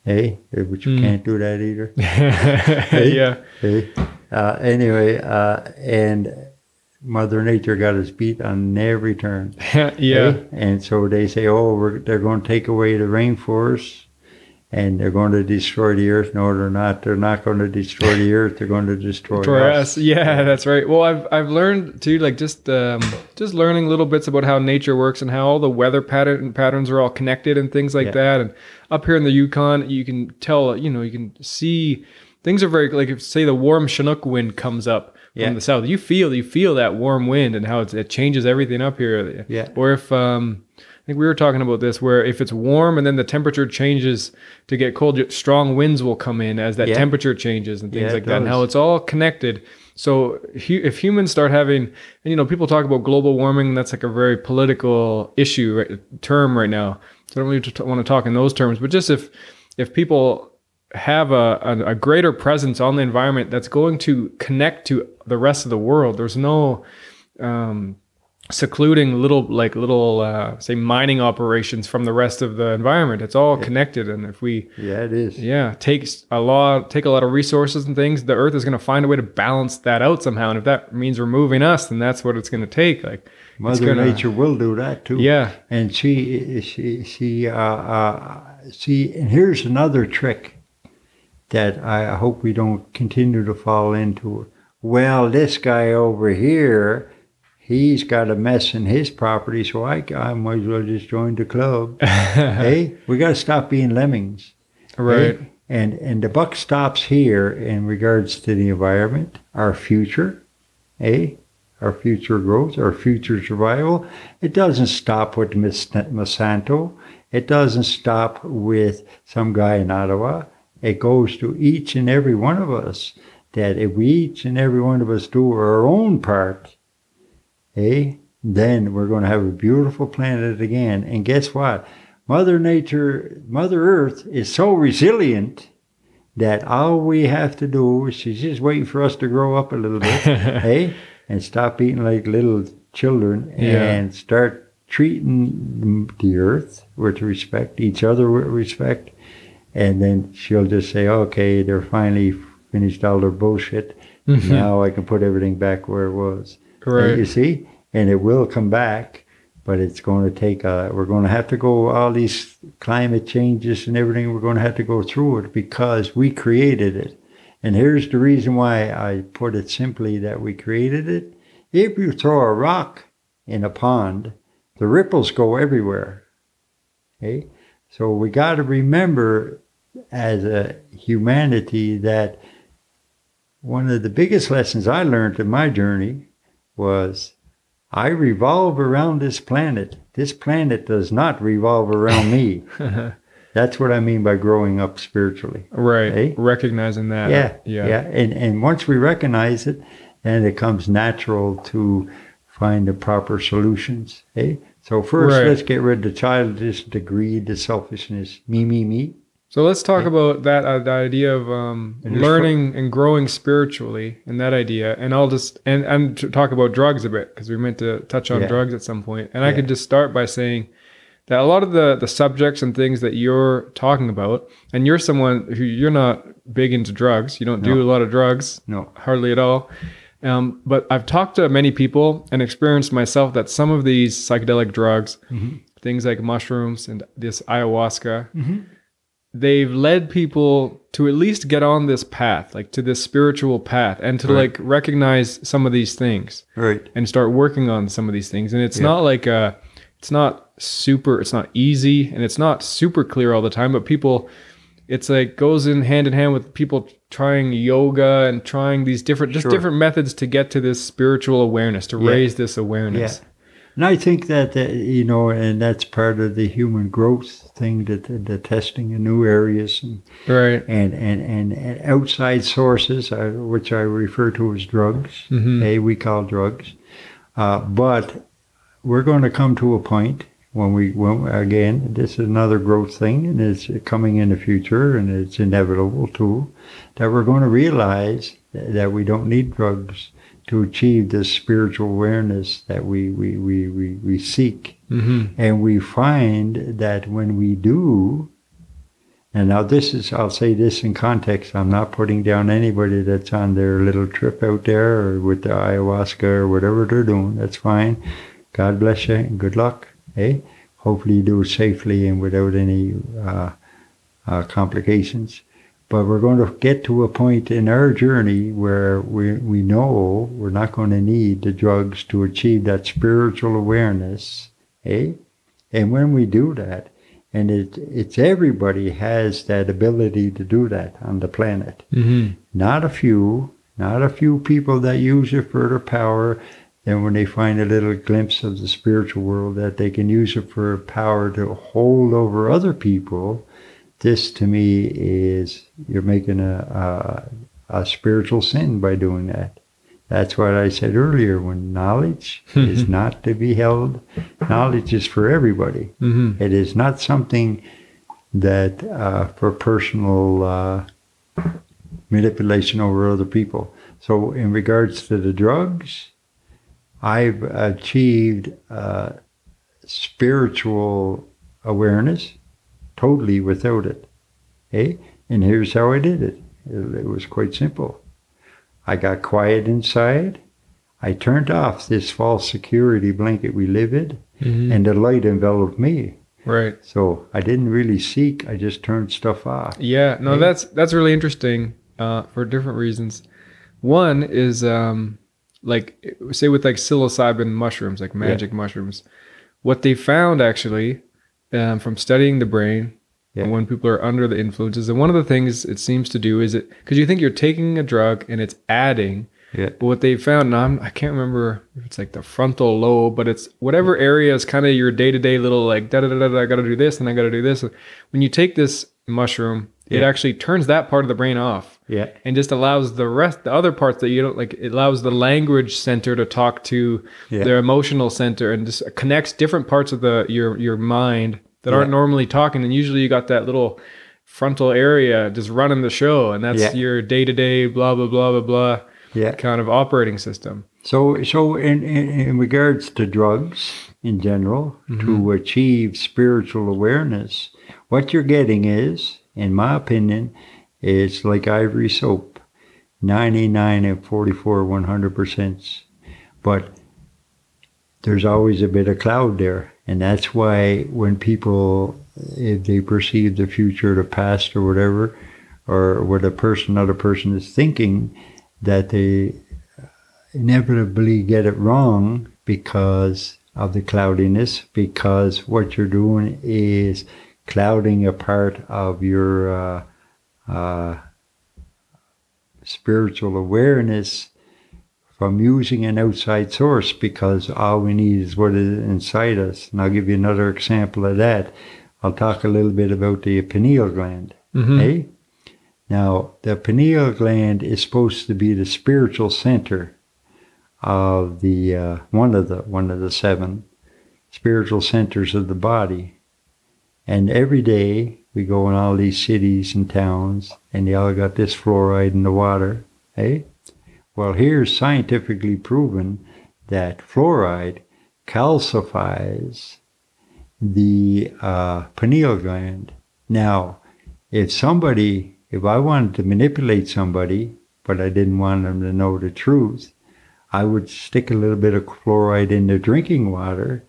Hey? But you can't do that either. Hey? Yeah. Hey? Anyway, and Mother Nature got us beat on every turn. Yeah. Hey? And so they say, they're going to take away the rainforest, and they're going to destroy the earth. No, they're not. They're not going to destroy the earth. They're going to destroy us. Yeah, that's right. Well, I've learned too, like just learning little bits about how nature works and how all the weather patterns are all connected and things like that. And up here in the Yukon, you can tell, you can see things are very, like if say the warm Chinook wind comes up from the south, you feel that warm wind and how it changes everything up here. Yeah. Or if I think we were talking about this, where if it's warm and then the temperature changes to get cold, strong winds will come in as that temperature changes and things like that, and how it's all connected. So if humans start having, and people talk about global warming, that's like a very political term right now. So I don't really want to talk in those terms, but just if people have a greater presence on the environment that's going to connect to the rest of the world, there's no secluding little say mining operations from the rest of the environment. It's all connected, and if we it is take a lot of resources and things, the earth is going to find a way to balance that out somehow. And if that means removing us, then that's what it's going to take. Like Mother Nature will do that too. Yeah. And she and here's another trick that I hope we don't continue to fall into. Well, this guy over here, he's got a mess in his property, so I might as well just join the club. Hey, we got to stop being lemmings. Right. Hey? And the buck stops here in regards to the environment, our future, our future growth, our future survival. It doesn't stop with Monsanto. It doesn't stop with some guy in Ottawa. It goes to each and every one of us, that if we each and every one of us do our own part, then we're going to have a beautiful planet again. And guess what? Mother Nature, Mother Earth is so resilient that all we have to do is she's just waiting for us to grow up a little bit, and stop eating like little children and start treating the earth with respect, each other with respect. And then she'll just say, okay, they're finally finished all their bullshit. Now I can put everything back where it was. Right. You see? And it will come back, but it's going to take we're going to have to go, all these climate changes and everything, we're going to have to go through it because we created it. And here's the reason why I put it simply that we created it. If you throw a rock in a pond, the ripples go everywhere. So we got to remember as a humanity that one of the biggest lessons I learned in my journey was I revolve around this planet. This planet does not revolve around me. That's what I mean by growing up spiritually. Right. Recognizing that. Yeah. And once we recognize it, then it comes natural to find the proper solutions. So first, Right. let's get rid of the childish, the greed, the selfishness, me. So let's talk about that the idea of there's learning and growing spiritually, and that idea. And I'll just and to talk about drugs a bit, because we meant to touch on Yeah. drugs at some point. And I Yeah. could just start by saying that a lot of the subjects and things that you're talking about, and you're someone who you're not big into drugs. You don't do a lot of drugs, No. hardly at all. But I've talked to many people and experienced myself that some of these psychedelic drugs, things like mushrooms and this ayahuasca, they've led people to at least get on this path, like to this spiritual path, and to like recognize some of these things, Right. and start working on some of these things. And it's not like it's not easy, and it's not super clear all the time, but people, it's like goes in hand with people trying yoga and trying these different different methods to get to this spiritual awareness, to raise this awareness. Yeah. And I think that, and that's part of the human growth thing, that the testing in new areas Right. and outside sources, which I refer to as drugs, we call drugs. But we're going to come to a point when again, this is another growth thing, and it's coming in the future, and it's inevitable too, that we're going to realize that we don't need drugs to achieve this spiritual awareness that we seek. And we find that when we do, and now I'll say this in context, I'm not putting down anybody that's on their little trip out there or with the ayahuasca or whatever they're doing. That's fine. God bless you and good luck. Hopefully you do it safely and without any complications. But we're going to get to a point in our journey where we know we're not going to need the drugs to achieve that spiritual awareness. And when we do that, and it's everybody has that ability to do that on the planet. Not a few people that use it for their power. Then when they find a little glimpse of the spiritual world, that they can use it for power to hold over other people. This to me is, you're making a spiritual sin by doing that. That's what I said earlier, when knowledge is not to be held. Knowledge is for everybody. It is not something that for personal manipulation over other people. So in regards to the drugs, I've achieved spiritual awareness totally without it. And here's how I did it. It was quite simple. I got quiet inside. I turned off this false security blanket we live in, and the light enveloped me. Right. So I didn't really seek. I just turned stuff off. Yeah. No, that's really interesting for different reasons. One is like, say with like psilocybin mushrooms, like magic mushrooms, what they found actually from studying the brain when people are under the influences, and one of the things it seems to do is because you think you're taking a drug and it's adding, but what they found, and I can't remember if it's like the frontal lobe, but it's whatever area is kind of your day-to-day little like I gotta do this and I gotta do this. When you take this mushroom, it actually turns that part of the brain off. And just allows the other parts that you don't like, it allows the language center to talk to their emotional center, and just connects different parts of your mind that aren't normally talking. And usually you got that little frontal area just running the show, and that's your day-to-day blah, blah, blah, blah, blah kind of operating system. So in regards to drugs in general, to achieve spiritual awareness, what you're getting is, in my opinion, it's like ivory soap, 99 and 44, 100%. But there's always a bit of cloud there. And that's why when people, if they perceive the future, the past or whatever, or what another person is thinking, that they inevitably get it wrong because of the cloudiness, because what you're doing is clouding a part of your spiritual awareness from using an outside source, because all we need is what is inside us. And I'll give you another example of that. I'll talk a little bit about the pineal gland. Now, the pineal gland is supposed to be the spiritual center of the one of the seven. spiritual centers of the body. And every day we go in all these cities and towns, and they all got this fluoride in the water, eh? Well, here's scientifically proven that fluoride calcifies the pineal gland. Now, if I wanted to manipulate somebody, but I didn't want them to know the truth, I would stick a little bit of fluoride in their drinking water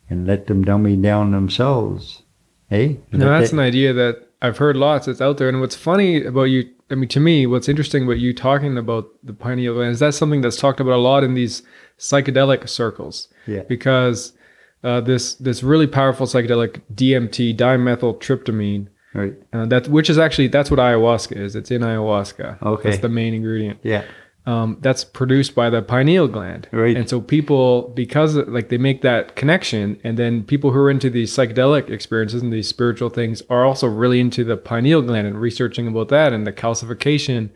and let them dummy down themselves. Hey? Now that's an idea that I've heard lots. It's out there. And what's funny about you, I mean, to me, what's interesting about you talking about the pineal gland is that's something that's talked about a lot in these psychedelic circles. Yeah. Because this really powerful psychedelic DMT, dimethyltryptamine, Right. that's what ayahuasca is. It's in ayahuasca. Okay. That's the main ingredient. Yeah. That's produced by the pineal gland. Right. And so people, because like they make that connection, and then people who are into these psychedelic experiences and these spiritual things are also really into the pineal gland and researching about that and the calcification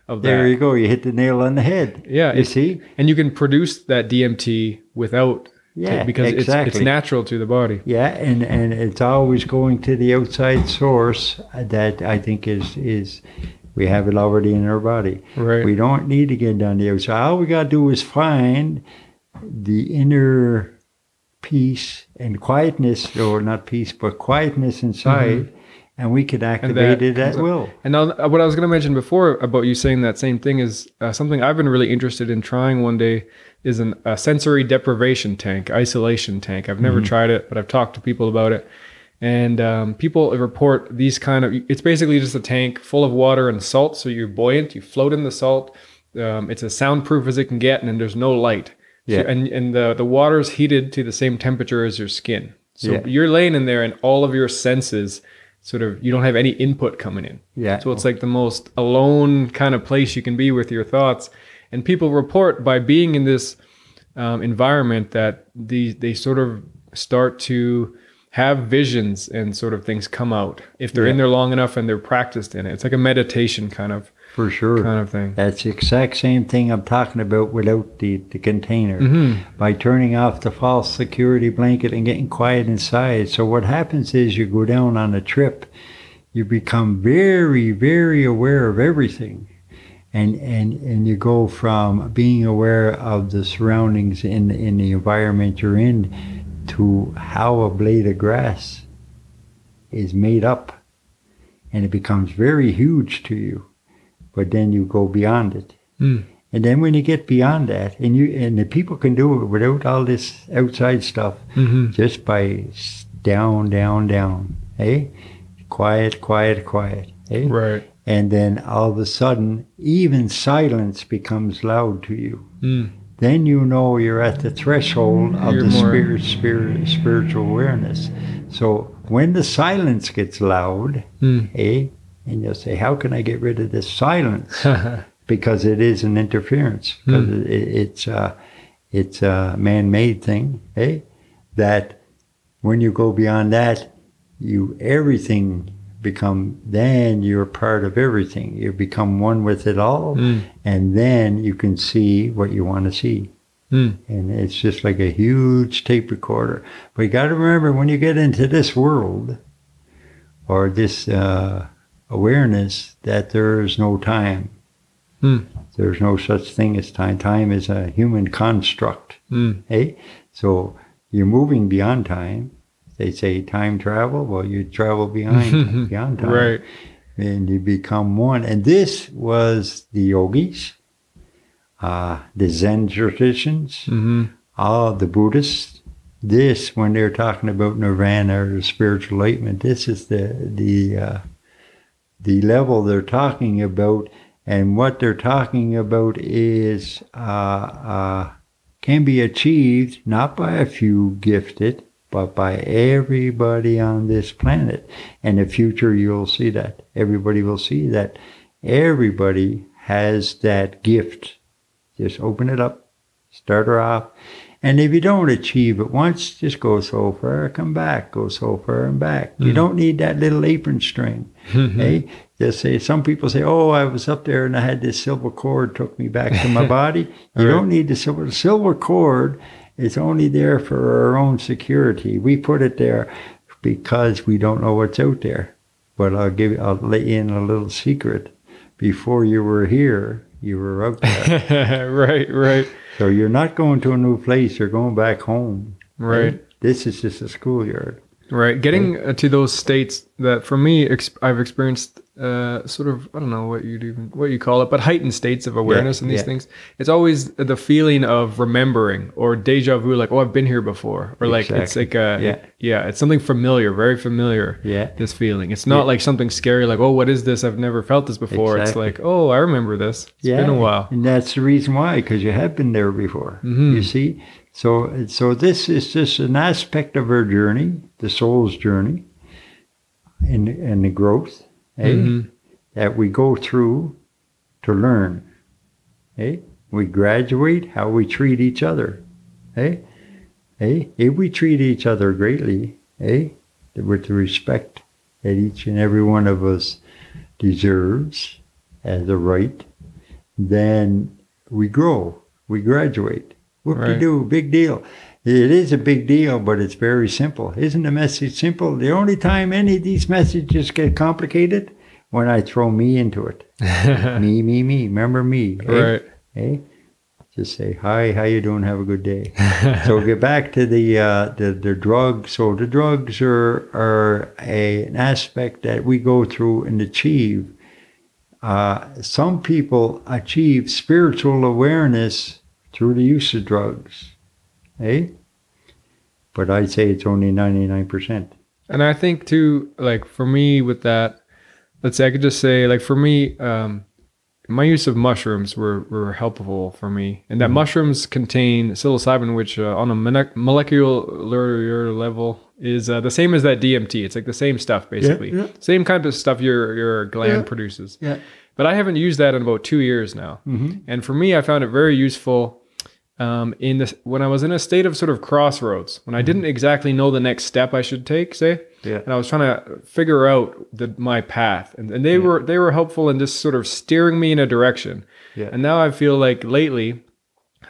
of that. There you go. You hit the nail on the head. Yeah. You see? And you can produce that DMT without, because exactly. it's natural to the body. Yeah, and it's always going to the outside source that I think is we have it already in our body. Right. We don't need to get down the outside. All we got to do is find the inner peace and quietness, or not peace, but quietness inside, and we could activate it at will. And now, what I was going to mention before about you saying that same thing is something I've been really interested in trying one day is a sensory deprivation tank, isolation tank. I've never tried it, but I've talked to people about it. And people report these it's basically just a tank full of water and salt. So you're buoyant, you float in the salt. It's as soundproof as it can get, and then there's no light. Yeah. So, and the water's heated to the same temperature as your skin. So you're laying in there and all of your senses you don't have any input coming in. Yeah. So it's like the most alone kind of place you can be with your thoughts. And people report by being in this environment that they sort of start to have visions and sort of things come out if they're in there long enough and they're practiced in it. It's like a meditation kind of thing. That's the exact same thing I'm talking about without the container. By turning off the false security blanket and getting quiet inside. So what happens is you go down on a trip, you become very, very aware of everything. And you go from being aware of the surroundings in the environment you're in to how a blade of grass is made up, and it becomes very huge to you. But then you go beyond it, and then when you get beyond that, and the people can do it without all this outside stuff, just by down, down, down, quiet, quiet, quiet, Right. And then all of a sudden, even silence becomes loud to you. Then you know you're at the threshold of the spiritual awareness. So when the silence gets loud, and you'll say, how can I get rid of this silence? Because it is an interference. Because it's a man-made thing, that when you go beyond that, everything then you're part of everything. You become one with it all, and then you can see what you want to see. And it's just like a huge tape recorder. But you got to remember, when you get into this world, or this awareness, that there's no time. There's no such thing as time. Time is a human construct. So you're moving beyond time. They say time travel. Well, you travel beyond time. Right. And you become one. And this was the yogis, the Zen traditions, all the Buddhists. This, when they're talking about nirvana or spiritual enlightenment, this is the level they're talking about. And what they're talking about is can be achieved not by a few gifted, but by everybody on this planet. In the future, you'll see that. Everybody will see that. Everybody has that gift. Just open it up, start her off. And if you don't achieve it once, just go so far, come back, go so far and back. You don't need that little apron string. Just say, some people say, oh, I was up there and I had this silver cord took me back to my body. You don't need the silver cord It's only there for our own security. We put it there because we don't know what's out there. But I'll let you in a little secret. Before you were here, you were out there. Right. So you're not going to a new place. You're going back home. Right. This is just a schoolyard. Right. Getting to those states that, for me, I've experienced sort of, I don't know what you call it, but heightened states of awareness and these things. It's always the feeling of remembering or deja vu, like, oh, I've been here before, or like it's like it's something familiar, very familiar. Yeah. This feeling. It's not like something scary, like, oh, what is this? I've never felt this before. It's like, oh, I remember this. It's been a while. And that's the reason why, because you have been there before. You see. So this is just an aspect of our journey, the soul's journey, and the growth, that we go through to learn. We graduate how we treat each other. If we treat each other greatly, with the respect that each and every one of us deserves as a right, then we grow, we graduate. Whoop-de-doo, big deal. It is a big deal, but it's very simple. Isn't the message simple? The only time any of these messages get complicated, when I throw me into it. Me. Remember me. Right. Just say, hi, how you doing? Have a good day. So get back to the drugs. So the drugs are an aspect that we go through and achieve. Some people achieve spiritual awareness through the use of drugs, But I'd say it's only 99%. And I think too, like for me with that, let's say I could just say, like for me, my use of mushrooms were helpful for me. And that mushrooms contain psilocybin, which on a molecular level is the same as that DMT. It's like the same stuff, basically. Same kind of stuff your gland produces. But I haven't used that in about 2 years now. And for me, I found it very useful when I was in a state of sort of crossroads, when I didn't exactly know the next step I should take, and I was trying to figure out my path, and they were helpful in just sort of steering me in a direction. And now I feel like lately,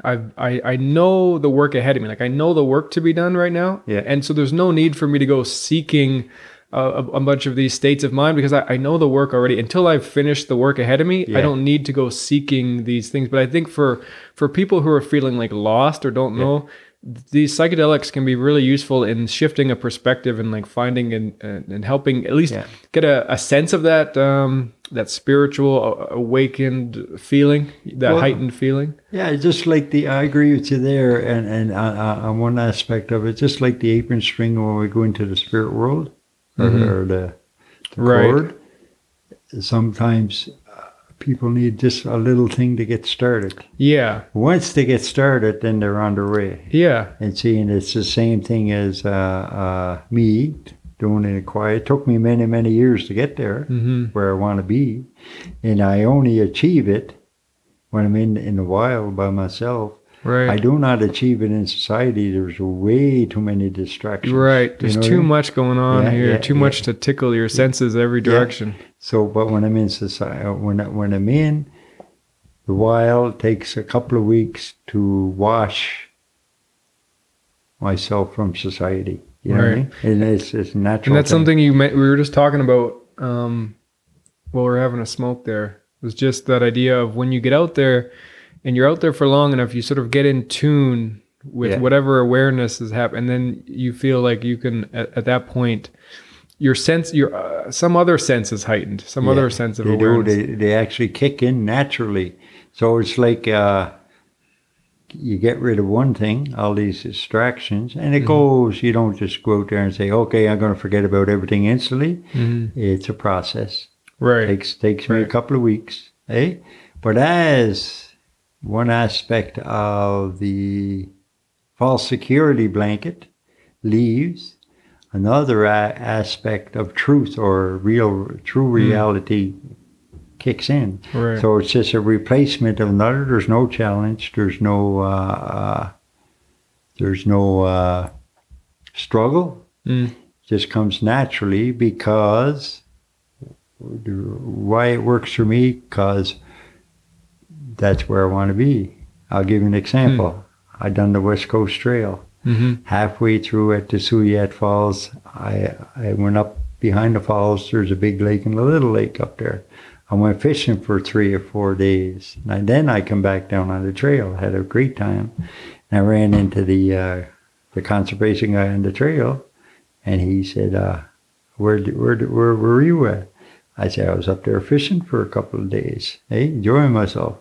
I know the work ahead of me. Like I know the work to be done right now, and so there's no need for me to go seeking a bunch of these states of mind, because I know the work already. Until I've finished the work ahead of me, I don't need to go seeking these things. But I think for people who are feeling like lost or don't know, these psychedelics can be really useful in shifting a perspective and like finding and helping at least get a sense of that that spiritual awakened feeling, that heightened feeling. Yeah, just like I agree with you there, and on one aspect of it, just like the apron string when we go into the spirit world. Or the chord. Sometimes people need just a little thing to get started. Once they get started, then they're on their way. And it's the same thing as me doing it quiet. It took me many, many years to get there, where I want to be. And I only achieve it when I'm in the wild by myself. I do not achieve it in society. There's way too many distractions. There's too much going on here. Too much to tickle your senses every direction. So, but when I'm in society, when I'm in the wild, it takes a couple of weeks to wash myself from society. You know what I mean? And it's natural. And that's something we were just talking about while we were having a smoke there. It was just that idea of when you get out there, and you're out there for long enough, you sort of get in tune with whatever awareness is happening, and then you feel like you can, at that point, some other sense is heightened, some other sense of awareness. They actually kick in naturally. So it's like you get rid of one thing, all these distractions, and it goes. You don't just go out there and say, "Okay, I'm going to forget about everything instantly." It's a process. Takes me a couple of weeks, But as one aspect of the false security blanket leaves, another aspect of truth or true reality kicks in. So it's just a replacement of another. There's no challenge. There's no struggle. It just comes naturally, because why it works for me, because that's where I want to be. I'll give you an example. I done the West Coast Trail. Halfway through at the Suyat Falls, I went up behind the falls. There's a big lake and a little lake up there. I went fishing for 3 or 4 days. And then I come back down on the trail. Had a great time. And I ran into the conservation guy on the trail, and he said, where were you at? I said, I was up there fishing for a couple of days, enjoying myself.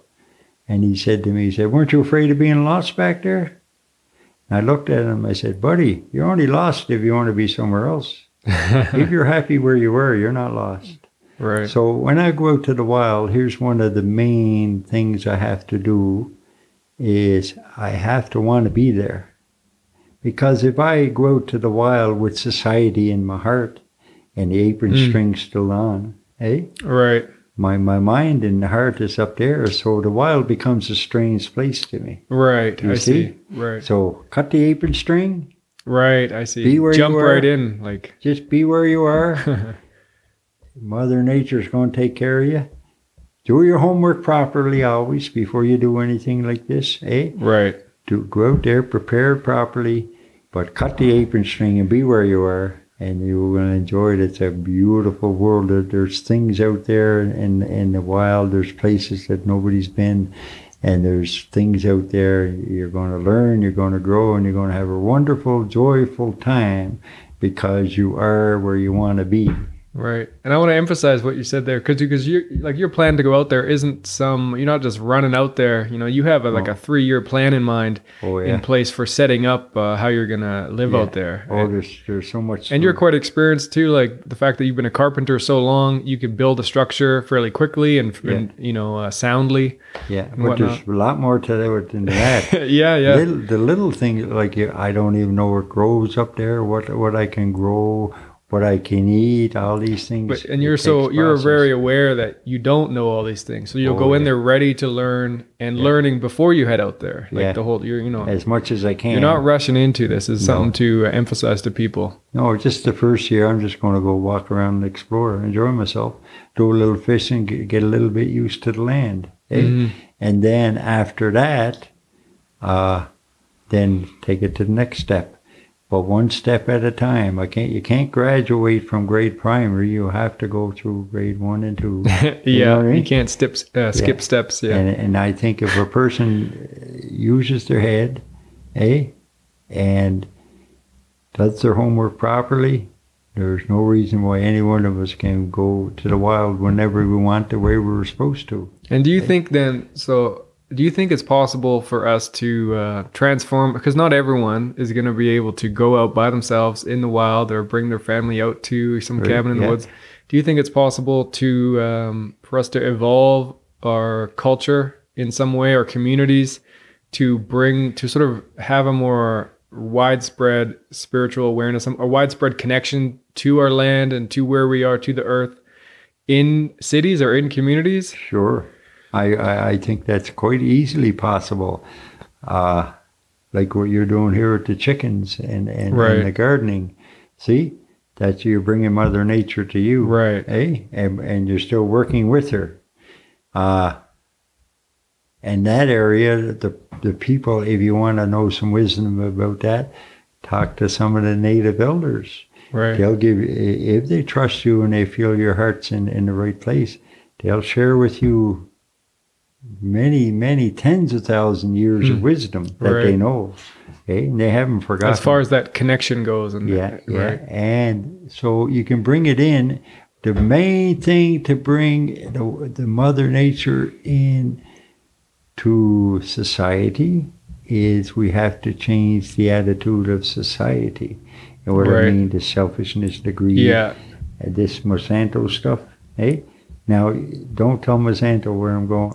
And he said to me, weren't you afraid of being lost back there? And I looked at him, I said, buddy, you're only lost if you want to be somewhere else. If you're happy where you were, you're not lost. Right. So when I go out to the wild, here's one of the main things I have to do is I have to want to be there. Because if I go out to the wild with society in my heart and the apron string's still on, Right. My mind and the heart is up there, so the wild becomes a strange place to me. Right, You I see? see. Right. So cut the apron string, Right, I see. Be where Jump you are. right in, like. just be where you are. Mother Nature's going to take care of you. Do your homework properly always before you do anything like this, Right. Go out there, prepare it properly, but cut the apron string and be where you are. And you will enjoy it. It's a beautiful world. There's things out there in the wild. There's places that nobody's been. And there's things out there you're going to learn, you're going to grow, and you're going to have a wonderful, joyful time because you are where you want to be. Right. And I want to emphasize what you said there, because your plan to go out there isn't you're not just running out there. You have a 3-year plan in mind in place for setting up how you're going to live out there. Oh, there's so much. And you're quite experienced too, like the fact that you've been a carpenter so long, you can build a structure fairly quickly and soundly. Yeah, but there's a lot more to it than that. Yeah. The little things, like I don't even know what grows up there, what I can grow, what I can eat, all these things. And you're very aware that you don't know all these things. So you'll go in there ready to learn and learning before you head out there. Like the whole, as much as I can. You're not rushing into this. It's something to emphasize to people. No, just the first year, I'm just going to go walk around and explore, enjoy myself, do a little fishing, get a little bit used to the land. And then after that, then take it to the next step. But one step at a time. You can't graduate from grade primary. You have to go through grade 1 and 2. You know what I mean? You can't skip steps. Yeah. And I think if a person uses their head, and does their homework properly, there's no reason why any one of us can go to the wild whenever we want, the way we were supposed to. And do you think then? Do you think it's possible for us to transform? Because not everyone is going to be able to go out by themselves in the wild or bring their family out to some cabin in the woods. Do you think it's possible to for us to evolve our culture in some way, our communities, to sort of have a more widespread spiritual awareness, a widespread connection to our land and to where we are, to the earth, in cities or in communities? Sure. I think that's quite easily possible. Like what you're doing here with the chickens and the gardening. See, that you're bringing Mother Nature to you. Right. And you're still working with her. And that area, the people, if you want to know some wisdom about that, talk to some of the native elders. Right. They'll give, if they trust you and they feel your heart's in the right place, they'll share with you many tens of thousand years of wisdom that they know, and they haven't forgotten. As far as that connection goes, and right. And so you can bring it in. The main thing to bring the Mother Nature in to society is we have to change the attitude of society. And what I mean, the selfishness, the greed, and this Monsanto stuff, Now, don't tell Monsanto where I'm going.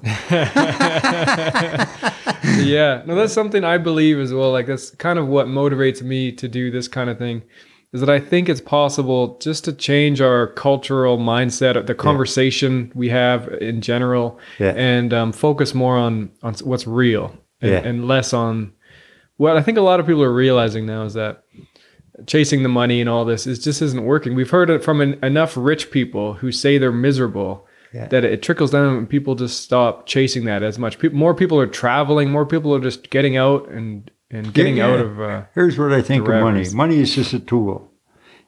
No, that's something I believe as well. Like, that's kind of what motivates me to do this kind of thing, is that I think it's possible just to change our cultural mindset, the conversation we have in general, and focus more on what's real and less on what I think a lot of people are realizing now is that chasing the money and all this just isn't working. We've heard it from enough rich people who say they're miserable that it trickles down and people just stop chasing that as much. More people are traveling, more people are just getting out and and getting out of Here's what I think the of money. rabbits. Money is just a tool.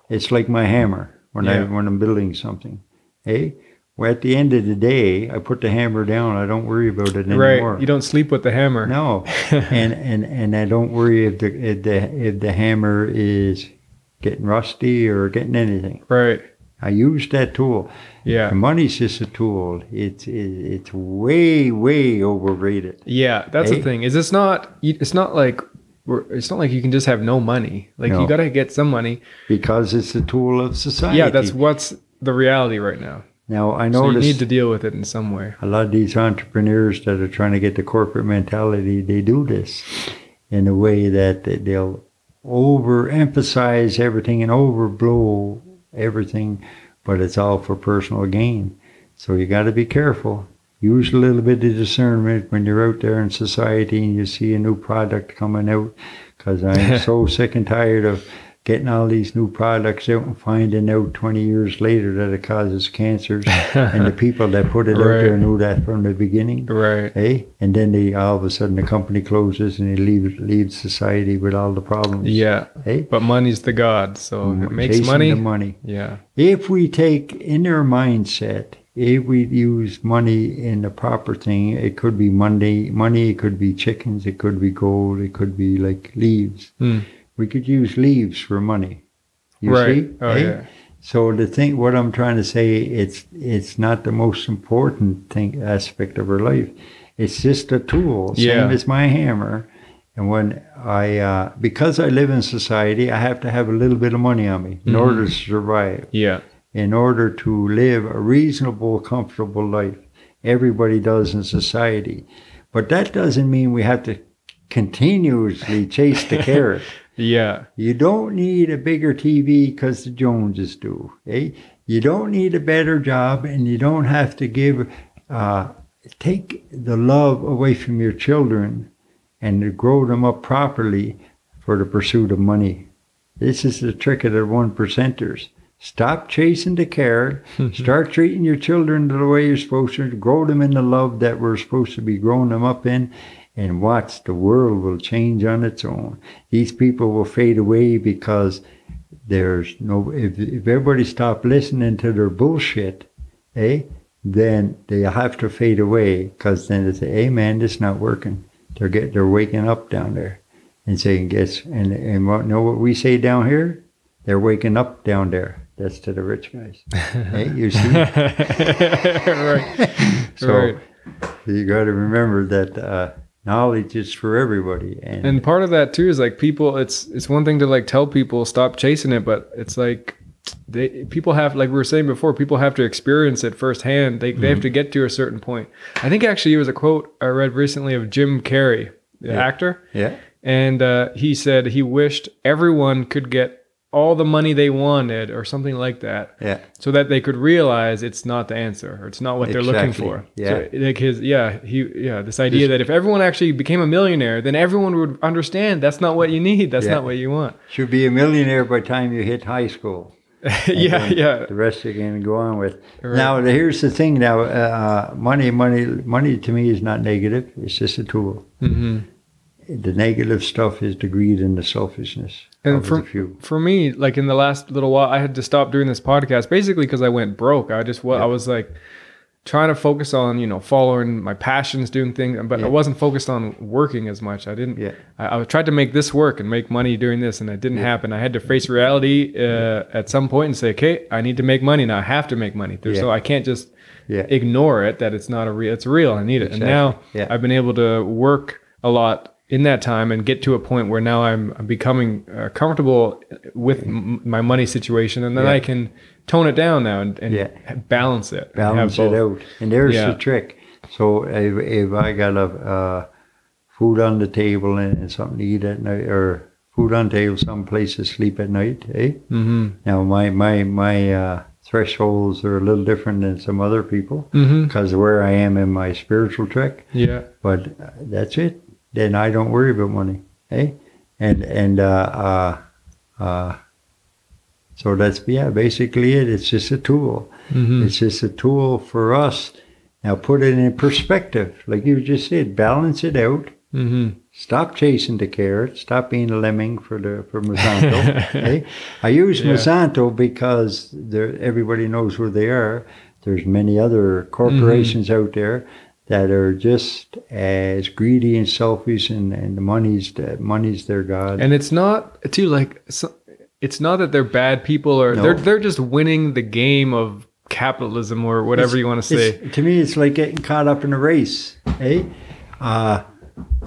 It's like my hammer when I'm building something. Hey, well, at the end of the day, I put the hammer down. I don't worry about it anymore. Right. You don't sleep with the hammer. No, and I don't worry if the hammer is getting rusty or getting anything. Right. I use that tool. Yeah. And money's just a tool. It's way overrated. Yeah, that's the thing. It's not like you can just have no money. Like No. you got to get some money. Because it's a tool of society. Yeah, that's what's the reality right now. Now, I So you noticed need to deal with it in some way. a lot of these entrepreneurs that are trying to get the corporate mentality, they do this in a way that they'll overemphasize everything and overblow everything, but it's all for personal gain. So you got to be careful. Use a little bit of discernment when you're out there in society and you see a new product coming out, because I'm so sick and tired of getting all these new products out and finding out 20 years later that it causes cancers. And the people that put it out there knew that from the beginning. Right. Hey? And then all of a sudden the company closes and they leave society with all the problems. Yeah. Hey? But money's the god, so if it makes Chasing money. the money. Yeah. If we take in their mindset, if we use money in the proper thing, it could be money, it could be chickens, it could be gold, it could be like leaves. We could use leaves for money. You see? Oh, yeah. So what I'm trying to say, it's not the most important aspect of our life. It's just a tool, same as my hammer. And when because I live in society, I have to have a little bit of money on me in order to survive. Yeah. In order to live a reasonable, comfortable life. Everybody does in society. But that doesn't mean we have to continuously chase the carrot. Yeah. You don't need a bigger TV because the Joneses do. Eh? You don't need a better job, and you don't have to take the love away from your children and to grow them up properly for the pursuit of money. This is the trick of the 1%ers. Stop chasing the carrot. Start treating your children the way you're supposed to. Grow them in the love that we're supposed to be growing them up in. And watch, the world will change on its own. These people will fade away because there's no. If everybody stopped listening to their bullshit, then they'll have to fade away, because then they say, "Hey, man, this is not working." They're waking up down there and saying, "Guess." And know what we say down here? They're waking up down there. That's to the rich guys. Hey, you see? Right. So you got to remember that. Knowledge is for everybody, and part of that too is like people. It's one thing to like tell people stop chasing it, but it's like people have, like we were saying before, people have to experience it firsthand. They have to get to a certain point. I think actually it was a quote I read recently of Jim Carrey, the actor. Yeah, and he said he wished everyone could get all the money they wanted or something like that. Yeah. So that they could realize it's not the answer, or it's not what they're looking for. Yeah. So like this idea that if everyone actually became a millionaire, then everyone would understand that's not what you need. That's not what you want. Should be a millionaire by the time you hit high school. Yeah. The rest you're going to go on with. Right. Now, here's the thing. Now, money to me is not negative. It's just a tool. Mm-hmm. The negative stuff is the greed and the selfishness. And for me, like in the last little while, I had to stop doing this podcast basically because I went broke. I was like trying to focus on, following my passions, doing things, but I wasn't focused on working as much. I didn't. Yeah. I tried to make this work and make money doing this, and it didn't happen. I had to face reality at some point and say, okay, I need to make money now. I have to make money. So I can't just ignore it, that it's not it's real. I need it. Exactly. And now I've been able to work a lot in that time and get to a point where now I'm becoming comfortable with my money situation, and then I can tone it down now and balance it. Balance it out. And there's the trick. So if I got food on the table and something to eat at night, or food on the table, some place to sleep at night, Mm-hmm. Now my thresholds are a little different than some other people because of where I am in my spiritual trek. Yeah. But that's it. Then I don't worry about money, so that's basically it. It's just a tool. Mm-hmm. It's just a tool for us. Now put it in perspective, like you just said. Balance it out. Mm-hmm. Stop chasing the carrot. Stop being a lemming for Monsanto. Okay? I use Monsanto because everybody knows who they are. There's many other corporations out there that are just as greedy and selfish, and the money's their god. And it's not too like it's not that they're bad people, or they're just winning the game of capitalism or whatever you want to say. To me, it's like getting caught up in a race.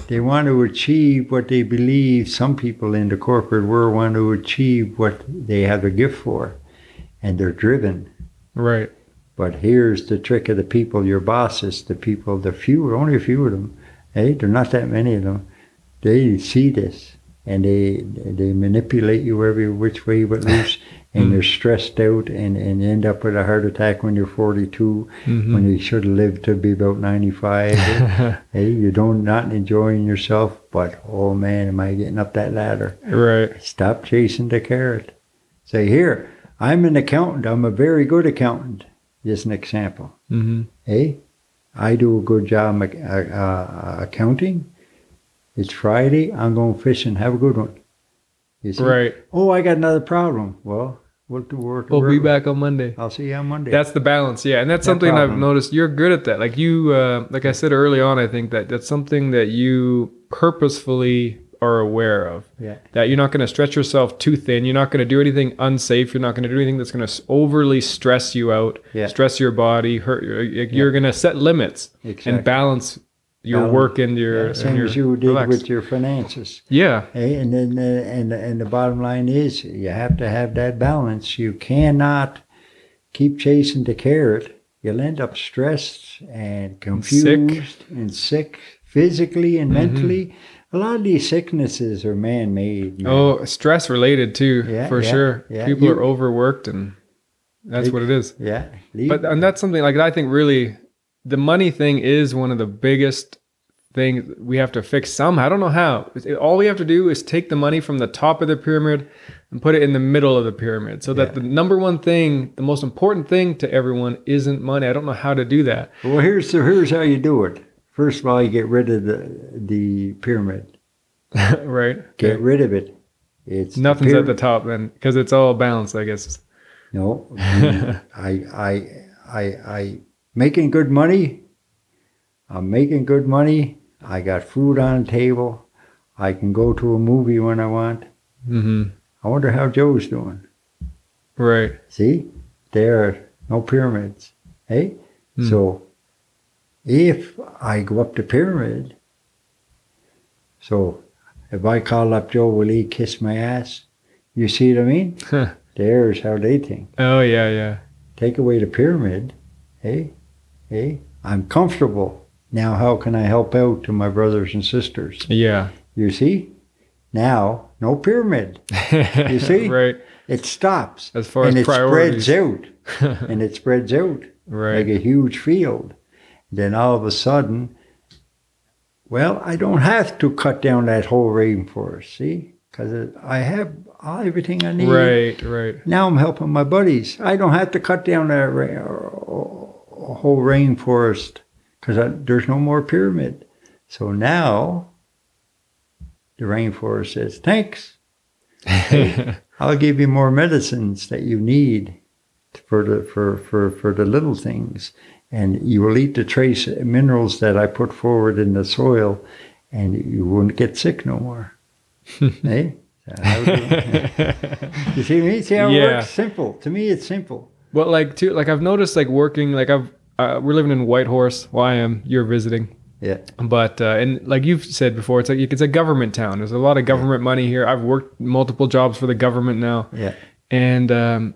They want to achieve what they believe. Some people in the corporate world want to achieve what they have a gift for, and they're driven. Right. But here's the trick of the people, your bosses, the people, only a few of them, they're not that many of them. They see this, and they manipulate you every which way but loose, and you're stressed out, and you end up with a heart attack when you're 42, when you should have lived to be about 95. You not enjoying yourself, but, oh man, am I getting up that ladder? Right. Stop chasing the carrot. Say, here, I'm an accountant. I'm a very good accountant. Just an example. I do a good job accounting. It's Friday. I'm going fishing. Have a good one. You see? Right. Oh, I got another problem. Well, we'll be back on Monday. I'll see you on Monday. That's the balance, yeah. And that's something I've noticed. You're good at that. Like like I said early on, I think that's something that you purposefully are aware of. Yeah. That you're not going to stretch yourself too thin. You're not going to do anything unsafe. You're not going to do anything that's going to overly stress you out, stress your body, hurt. You're going to set limits and balance your work and your same as you did with your finances. Yeah. And then and the bottom line is you have to have that balance. You cannot keep chasing the carrot. You'll end up stressed and confused and sick physically and mentally. A lot of these sicknesses are man-made. Oh, stress related too, for sure. Yeah. People are overworked, and that's what it is. Yeah. And that's something like I think really the money thing is one of the biggest things we have to fix somehow. I don't know how. All we have to do is take the money from the top of the pyramid and put it in the middle of the pyramid, so that the number one thing, the most important thing to everyone isn't money. I don't know how to do that. Well, here's how you do it. First of all, you get rid of the pyramid. Right. Get rid of it. It's nothing's at the top then, because it's all balanced, I guess. No, I making good money. I'm making good money. I got food on the table. I can go to a movie when I want. I wonder how Joe's doing. Right. See, there are no pyramids. Hey, so. If I go up the pyramid, so if I call up Joe, will he kiss my ass? You see what I mean? There's how they think. Oh, yeah. Take away the pyramid. Hey, I'm comfortable. Now how can I help out to my brothers and sisters? Yeah. You see? Now, no pyramid. You see? Right. It stops. As far as priorities. And it spreads out. Right. Like a huge field. Then all of a sudden, well, I don't have to cut down that whole rainforest, see? Because I have everything I need. Right. Now I'm helping my buddies. I don't have to cut down that whole rainforest because there's no more pyramid. So now the rainforest says, thanks. I'll give you more medicines that you need for the little things. And you will eat the trace minerals that I put forward in the soil, and you won't get sick no more. Hey? You see me? See how it works? Simple. To me, it's simple. Well, I've noticed, working, we're living in Whitehorse. Well, you're visiting. Yeah. But, and like you've said before, it's a government town. There's a lot of government money here. I've worked multiple jobs for the government now. Yeah. And,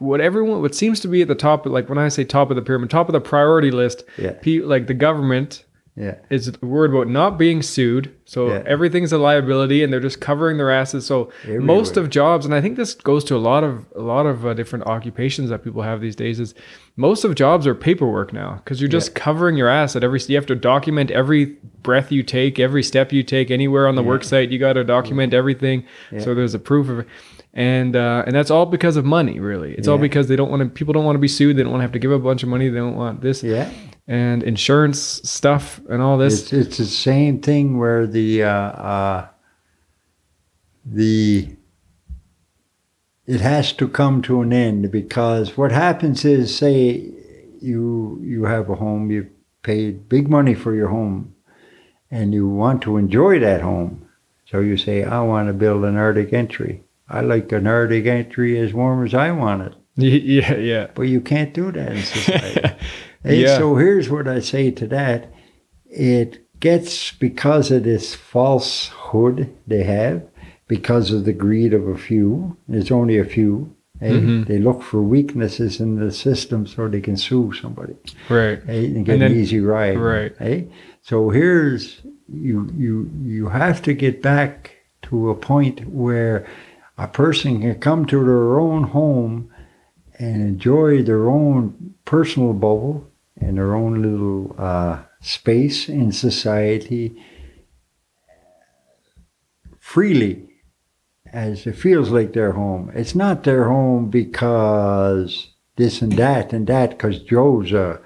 what seems to be at the top, like when I say top of the pyramid, top of the priority list, the government is worried about not being sued. So everything's a liability, and they're just covering their asses. So most of jobs, and I think this goes to a lot of different occupations that people have these days, is most of jobs are paperwork now, because you're just covering your ass at you have to document every breath you take, every step you take anywhere on the work site. You got to document everything. So there's a proof of it. And that's all because of money, really. It's all because people don't want to be sued. They don't want to have to give a bunch of money. They don't want this. Yeah. and insurance stuff and all this. It's the same thing where it has to come to an end, because what happens is, say you have a home, you've paid big money for your home, and you want to enjoy that home. So you say, I want to build an Arctic entry. I like an Arctic entry as warm as I want it. Yeah. But you can't do that in society. Yeah. So here's what I say to that. It gets, because of this falsehood they have, because of the greed of a few, there's only a few, they look for weaknesses in the system so they can sue somebody. Right. And get an easy ride. Right. So here's, you have to get back to a point where a person can come to their own home and enjoy their own personal bubble and their own little space in society freely, as it feels like their home. It's not their home because this and that, because Joe's a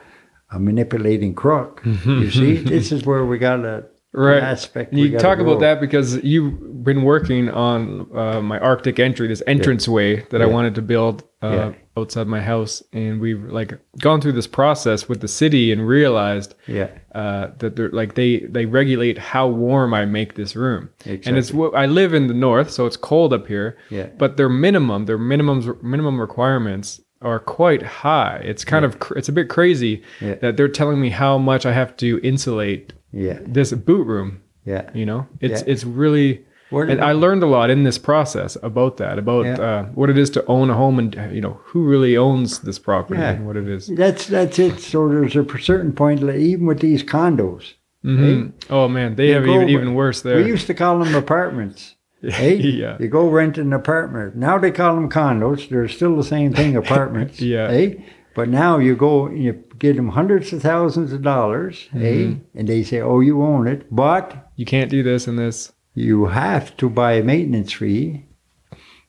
manipulating crook. You see, this is where we got a aspect. You talk about that because you've been working on my Arctic entry, this entranceway that I wanted to build outside my house, and we've like gone through this process with the city and realized that they're like they regulate how warm I make this room. Exactly. And it's I live in the north, so it's cold up here. Yeah. But their minimum requirements are quite high. It's kind of it's a bit crazy that they're telling me how much I have to insulate this boot room. Yeah. You know, it's really. And I learned a lot in this process about that, what it is to own a home, and who really owns this property and what it is. That's it. So there's a certain point, even with these condos. Oh man, they have even worse there. We used to call them apartments. You go rent an apartment. Now they call them condos. They're still the same thing, apartments. But now you go, you give them hundreds of thousands of dollars, and they say, oh, you own it, but you can't do this and this. You have to buy a maintenance fee,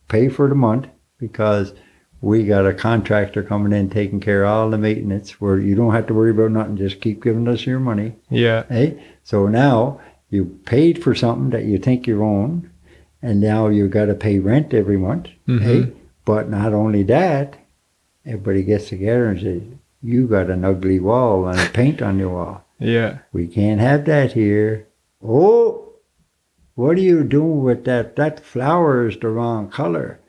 pay for the month, because we got a contractor coming in taking care of all the maintenance, where you don't have to worry about nothing, just keep giving us your money. So now you paid for something that you think you own, and now you got to pay rent every month. But not only that, everybody gets together and says, you got an ugly wall and paint on your wall. We can't have that here. Oh, what are you doing with that? That flower is the wrong color.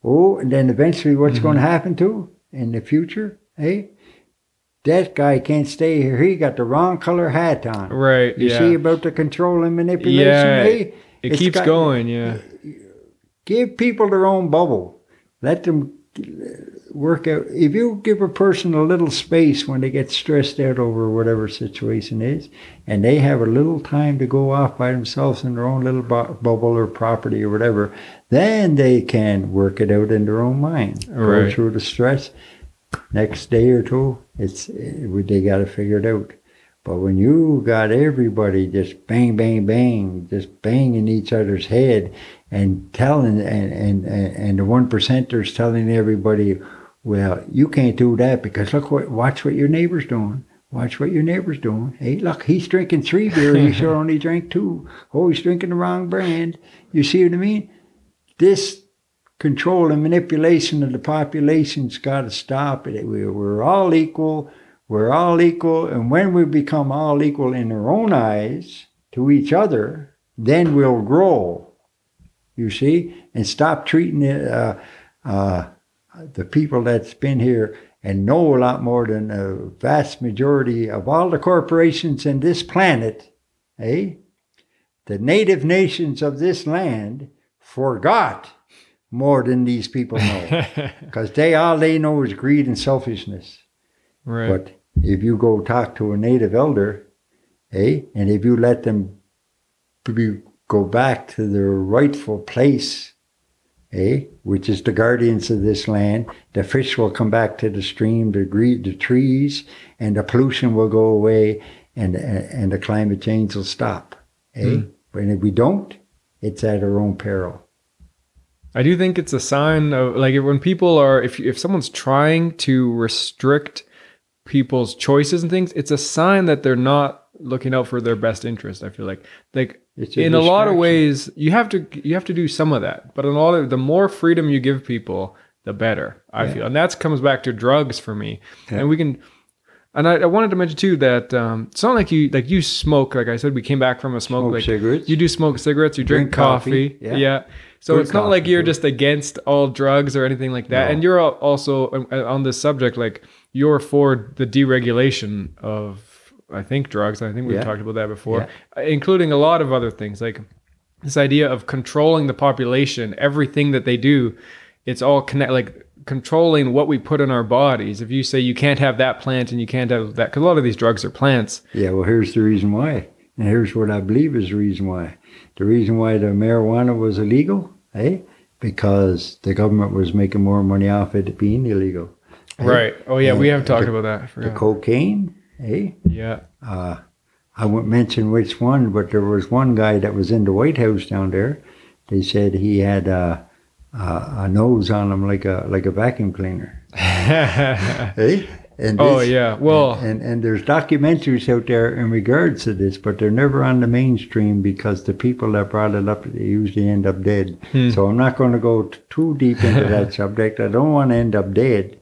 Oh, and then eventually what's going to happen to in the future? That guy can't stay here. He got the wrong color hat on. Right. You see about the control and manipulation? It keeps going, Give people their own bubble. Let them work out. If you give a person a little space when they get stressed out over whatever situation is, and they have a little time to go off by themselves in their own little bubble or property or whatever, then they can work it out in their own mind. Go through the stress. Next day or two, they got to figure it out. But when you got everybody just bang, bang, bang, just banging each other's head and telling, and the 1%ers telling everybody, well, you can't do that because watch what your neighbor's doing. Watch what your neighbor's doing. Hey, look, he's drinking 3 beer. He sure only drank 2. Oh, he's drinking the wrong brand. You see what I mean? This control and manipulation of the population's got to stop. We're all equal. We're all equal. And when we become all equal in our own eyes to each other, then we'll grow. You see? And stop treating the people that's been here and know a lot more than a vast majority of all the corporations in this planet, the native nations of this land forgot more than these people know. Because all they know is greed and selfishness. Right. But if you go talk to a native elder, and if you let them go back to their rightful place, which is the guardians of this land, the fish will come back to the stream, the trees, and the pollution will go away, and the climate change will stop. But if we don't, it's at our own peril. I do think it's a sign of, like, when people are, if someone's trying to restrict people's choices and things, it's a sign that they're not looking out for their best interest. I feel like in a lot of ways you have to do some of that, but in a lot of the more freedom you give people, the better, I feel. And that comes back to drugs for me. And we can, and I wanted to mention too that it's not like you smoke. Like I said, we came back from a smoke. Like cigarettes. You do smoke cigarettes. You drink coffee. Yeah. So Good it's not like you're just against all drugs or anything like that. No. And you're also on this subject, like you're for the deregulation of, I think, drugs. I think we've talked about that before, including a lot of other things, like this idea of controlling the population, everything that they do. It's all controlling what we put in our bodies. If you say you can't have that plant and you can't have that, because a lot of these drugs are plants. Yeah, well, here's the reason why. And here's what I believe is the reason why. The reason why the marijuana was illegal, because the government was making more money off it being illegal. Right. Oh, yeah, we have talked about that. The cocaine, Yeah. I won't mention which one, but there was one guy that was in the White House down there. They said he had a nose on him like a vacuum cleaner. And well, and there's documentaries out there in regards to this, but they're never on the mainstream because the people that brought it up, they usually end up dead. So I'm not going to go too deep into that subject. I don't want to end up dead,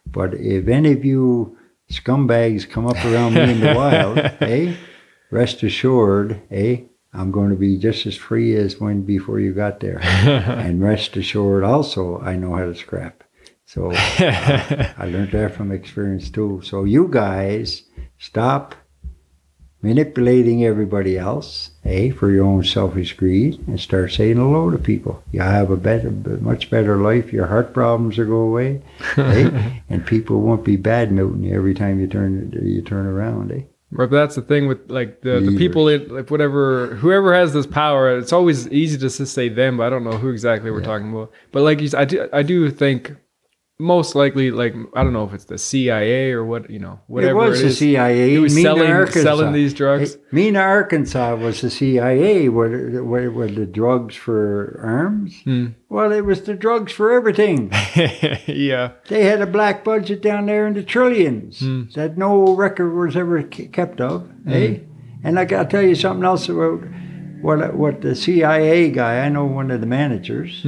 but if any of you scumbags come up around me in the wild, rest assured, I'm going to be just as free as when before you got there. And rest assured also, I know how to scrap. So I learned that from experience too. So you guys stop manipulating everybody else, for your own selfish greed, and start saying hello to people. You have a much better life. Your heart problems will go away, and people won't be bad-mouthing you every time you turn around, But that's the thing with like the people in like whoever has this power. It's always easy to just say them, but I don't know who exactly we're talking about. But like you said, I do think most likely, like, I don't know if it's the CIA or whatever it was the CIA. It was selling these drugs. Mena, Arkansas was the CIA. Were the drugs for arms? Well, it was the drugs for everything. Yeah. They had a black budget down there in the trillions that no record was ever kept of. And I got to tell you something else about what the CIA guy, I know one of the managers,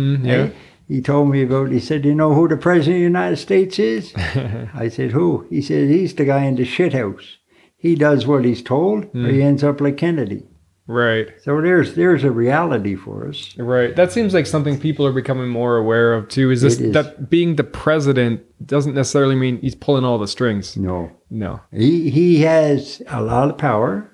he told me about, he said, you know who the President of the United States is? I said, who? He said, he's the guy in the shit house. He does what he's told, or he ends up like Kennedy. Right. So there's a reality for us. Right. That seems like something people are becoming more aware of too. That being the president doesn't necessarily mean he's pulling all the strings. No. No. He has a lot of power,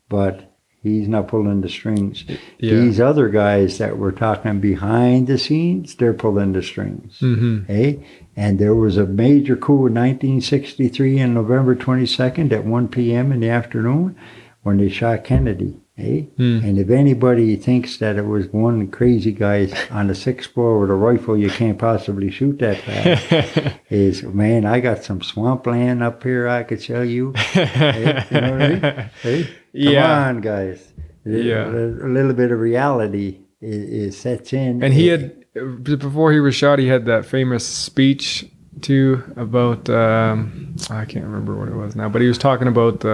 but he's not pulling the strings. Yeah. These other guys that we're talking behind the scenes, they're pulling the strings. And there was a major coup in 1963 on November 22nd at 1 p.m. in the afternoon when they shot Kennedy. And if anybody thinks that it was one crazy guy on the sixth floor with a rifle, you can't possibly shoot that fast. Man, I got some swampland up here I could tell you. You know what I mean? Come on, guys. A little bit of reality is sets in. And he had, before he was shot, he had that famous speech too about, I can't remember what it was now, but he was talking about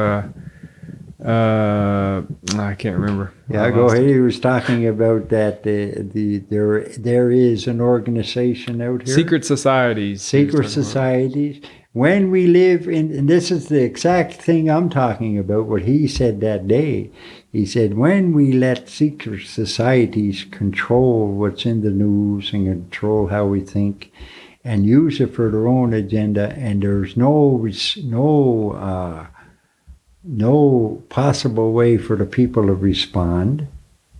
I can't remember. Yeah, go ahead. He was talking about that there is an organization out here. Secret societies. Secret societies. When we live in, and this is the exact thing I'm talking about, what he said that day. He said, when we let secret societies control what's in the news and control how we think and use it for their own agenda, and there's no possible way for the people to respond.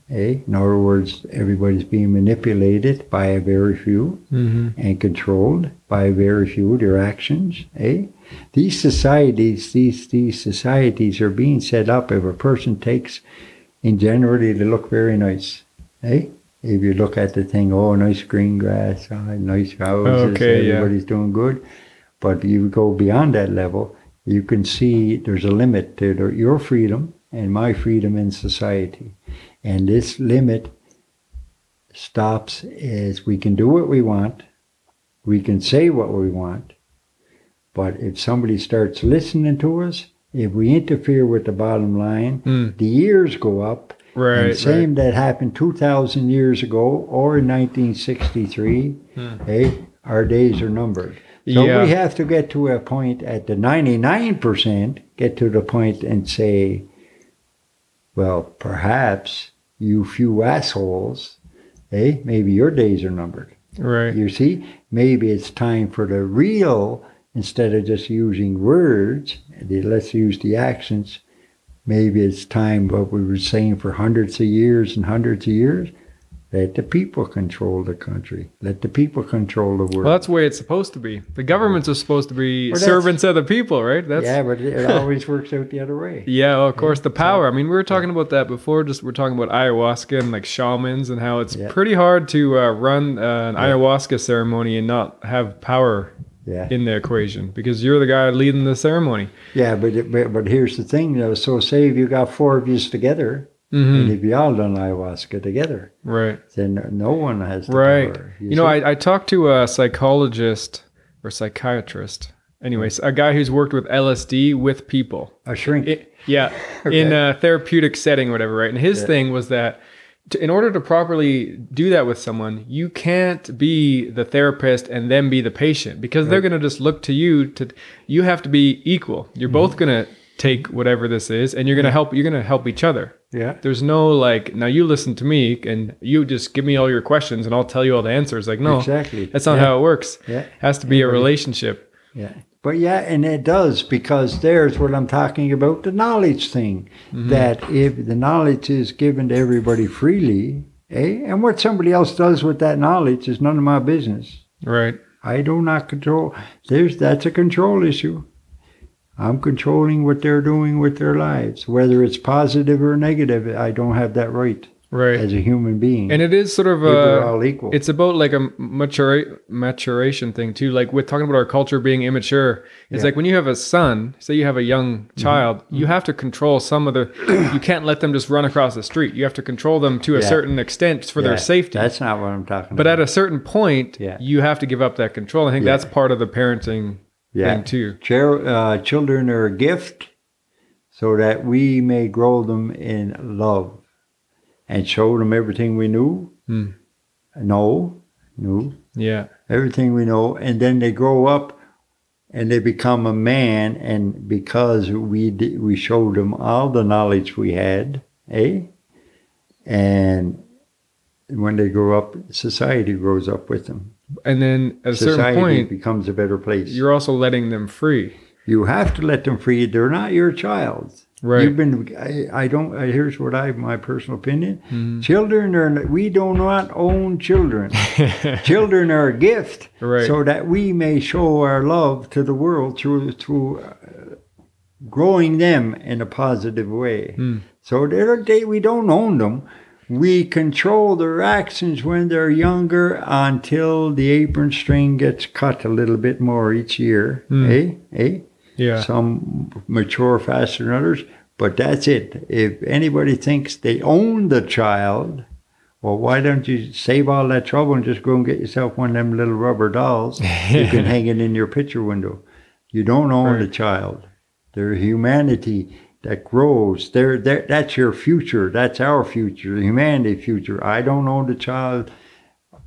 In other words, everybody's being manipulated by a very few and controlled by a very few, their actions. These societies are being set up if a person takes, in generally they look very nice. If you look at the thing, nice green grass, nice houses, everybody's doing good. But you go beyond that level, you can see there's a limit to your freedom and my freedom in society. And this limit stops as we can do what we want, we can say what we want, But if somebody starts listening to us, if we interfere with the bottom line, the ears go up. Right. And same that happened 2,000 years ago or in 1963, our days are numbered. So we have to get to a point at the 99%, get to the point and say, well, perhaps you few assholes, maybe your days are numbered. Right. You see, maybe it's time for the real, instead of just using words, let's use the actions. Maybe it's time, what we were saying for hundreds of years, let the people control the country. Let the people control the world. Well, that's the way it's supposed to be. The governments are supposed to be servants of the people, right? Yeah, but it always works out the other way. Yeah, well, of course, the power. I mean, we were talking about that before. We're talking about ayahuasca and like shamans and how it's pretty hard to run an ayahuasca ceremony and not have power in the equation, because you're the guy leading the ceremony. Yeah, but here's the thing, though. So say if you got 4 of you together, and if you all done ayahuasca together, then no one has the power. You know, I talked to a psychologist or psychiatrist, anyways, a guy who's worked with LSD with people. A shrink. In a therapeutic setting or whatever, right? And his thing was that in order to properly do that with someone, you can't be the therapist and then be the patient, because they're going to just look to you. You have to be equal. You're both going to take whatever this is, and you're going to help. You're going to help each other. Yeah. There's no like, now you listen to me and you just give me all your questions and I'll tell you all the answers. Like, no, exactly. That's not how it works. It has to be a relationship. Yeah. But and it does, because there's what I'm talking about, the knowledge thing, that if the knowledge is given to everybody freely, and what somebody else does with that knowledge is none of my business. Right. I do not control. That's a control issue. I'm controlling what they're doing with their lives. Whether it's positive or negative, I don't have that right. Right. As a human being. And it is sort of we're all equal. It's about like a maturation thing too. Like with talking about our culture being immature, it's like when you have a son, say you have a young child, you have to control some of you can't let them just run across the street. You have to control them to a certain extent for their safety. That's not what I'm talking about. But at a certain point, you have to give up that control. I think that's part of the parenting thing too. Children are a gift so that we may grow them in love. And show them everything we knew, everything we know, and then they grow up and they become a man, and because we showed them all the knowledge we had, and when they grow up, society grows up with them. And then at a certain point, society becomes a better place. You're also letting them free. You have to let them free. They're not your child. Right. You've been. Here's what my personal opinion. Children we do not own children. Children are a gift, so that we may show our love to the world through growing them in a positive way. So we don't own them. We control their actions when they're younger until the apron string gets cut a little bit more each year. Yeah. Some mature faster than others, but that's it. If anybody thinks they own the child, well, why don't you save all that trouble and just go and get yourself one of them little rubber dolls? You can hang it in your picture window. You don't own the child. They're humanity that grows. That's your future. That's our future, humanity future. I don't own the child,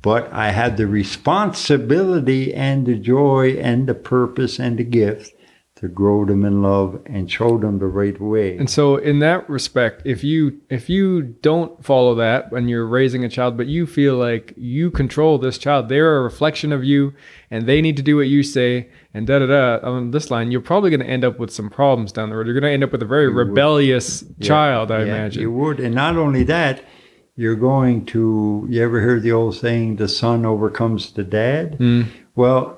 but I have the responsibility and the joy and the purpose and the gift to grow them in love and show them the right way. And so in that respect, if you don't follow that when you're raising a child, but you feel like you control this child, they're a reflection of you and they need to do what you say and on this line, you're probably going to end up with some problems down the road. You're going to end up with a very rebellious child, I imagine. You would. And not only that, you're going to, you ever hear the old saying, the son overcomes the dad? Well,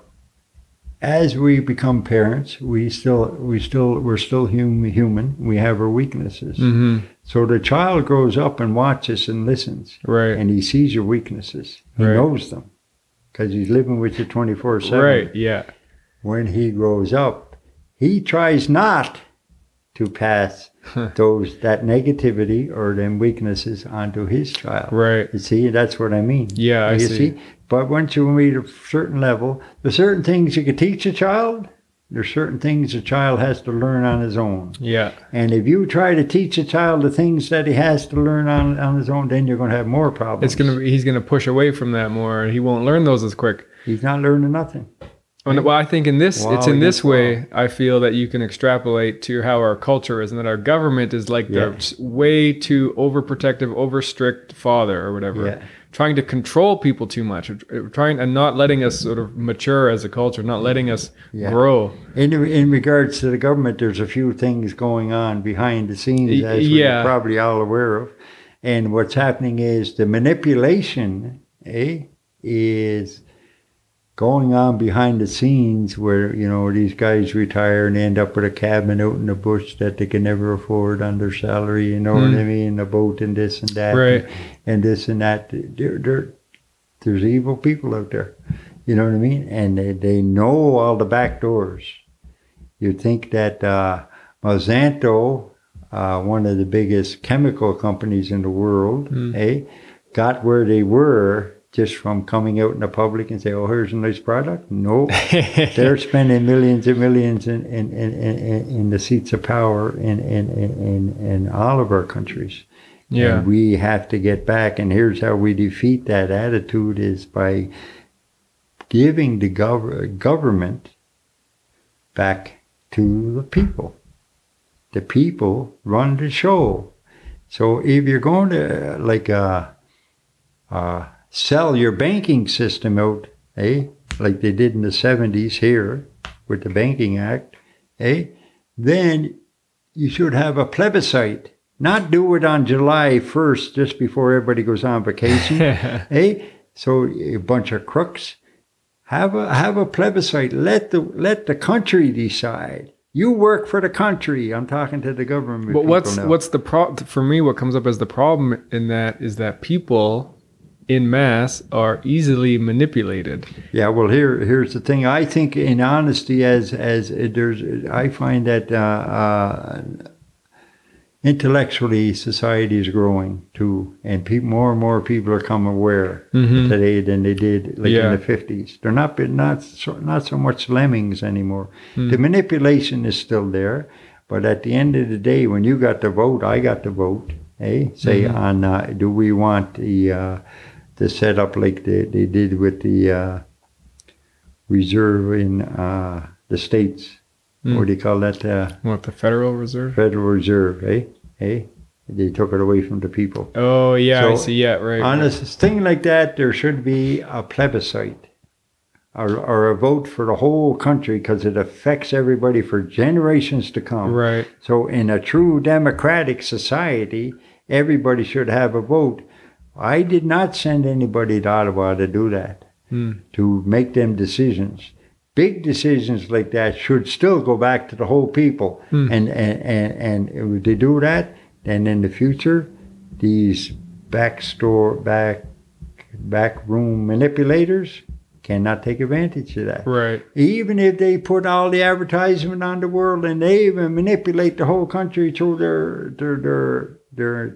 as we become parents, we're still human. We have our weaknesses. So the child grows up and watches and listens, and he sees your weaknesses. He knows them because he's living with you 24/7. Right. Yeah. When he grows up, he tries not to pass that negativity or them weaknesses onto his child. Right. You see, that's what I mean. Yeah, I see. But once you reach a certain level, there's certain things you can teach a child, There's certain things a child has to learn on his own. Yeah. And if you try to teach a child the things that he has to learn on his own, then you're going to have more problems. He's gonna push away from that more. He won't learn those as quick. He's not learning nothing. Well, I think it's in this way I feel that you can extrapolate to how our culture is, and that our government is like the way too overprotective, over strict father or whatever. Yeah. Trying to control people too much, trying and not letting us sort of mature as a culture, not letting us grow. In regards to the government, there's a few things going on behind the scenes, as we're probably all aware of. And what's happening is the manipulation is going on behind the scenes, where, you know, these guys retire and end up with a cabin out in the bush that they can never afford on their salary, you know what I mean? A boat and this and that, right. and this and that. There's evil people out there, you know what I mean? And they know all the back doors. You'd think that Monsanto, one of the biggest chemical companies in the world, got where they were just from coming out in the public and say, oh, here's a nice product. No, they're spending millions and millions in the seats of power in all of our countries. Yeah. And we have to get back. And here's how we defeat that attitude, is by giving the government back to the people. The people run the show. So if you're going to sell your banking system out, like they did in the 70s here with the Banking Act, then you should have a plebiscite. Not do it on July 1st, just before everybody goes on vacation. So a bunch of crooks. Have a plebiscite. Let the country decide. You work for the country. I'm talking to the government. But what's the problem? For me, what comes up as the problem in that is that people in mass are easily manipulated. Yeah, well, here's the thing. I think, in honesty, I find that intellectually society is growing too, and more and more people are becoming aware today than they did in the 50s. They're not so much lemmings anymore. The manipulation is still there, but at the end of the day, when you got to vote, I got to vote. Say on do we want the setup like they did with the reserve in the states. What do you call that? The Federal Reserve? Federal Reserve, They took it away from the people. Oh, yeah, so I see. Yeah, right. On a thing like that, there should be a plebiscite or a vote for the whole country, because it affects everybody for generations to come. Right. So in a true democratic society, everybody should have a vote. I did not send anybody to Ottawa to do that, to make them decisions. Big decisions like that should still go back to the whole people. And if they do that, then in the future, these backroom manipulators cannot take advantage of that. Right. Even if they put all the advertisement on the world, and they even manipulate the whole country through their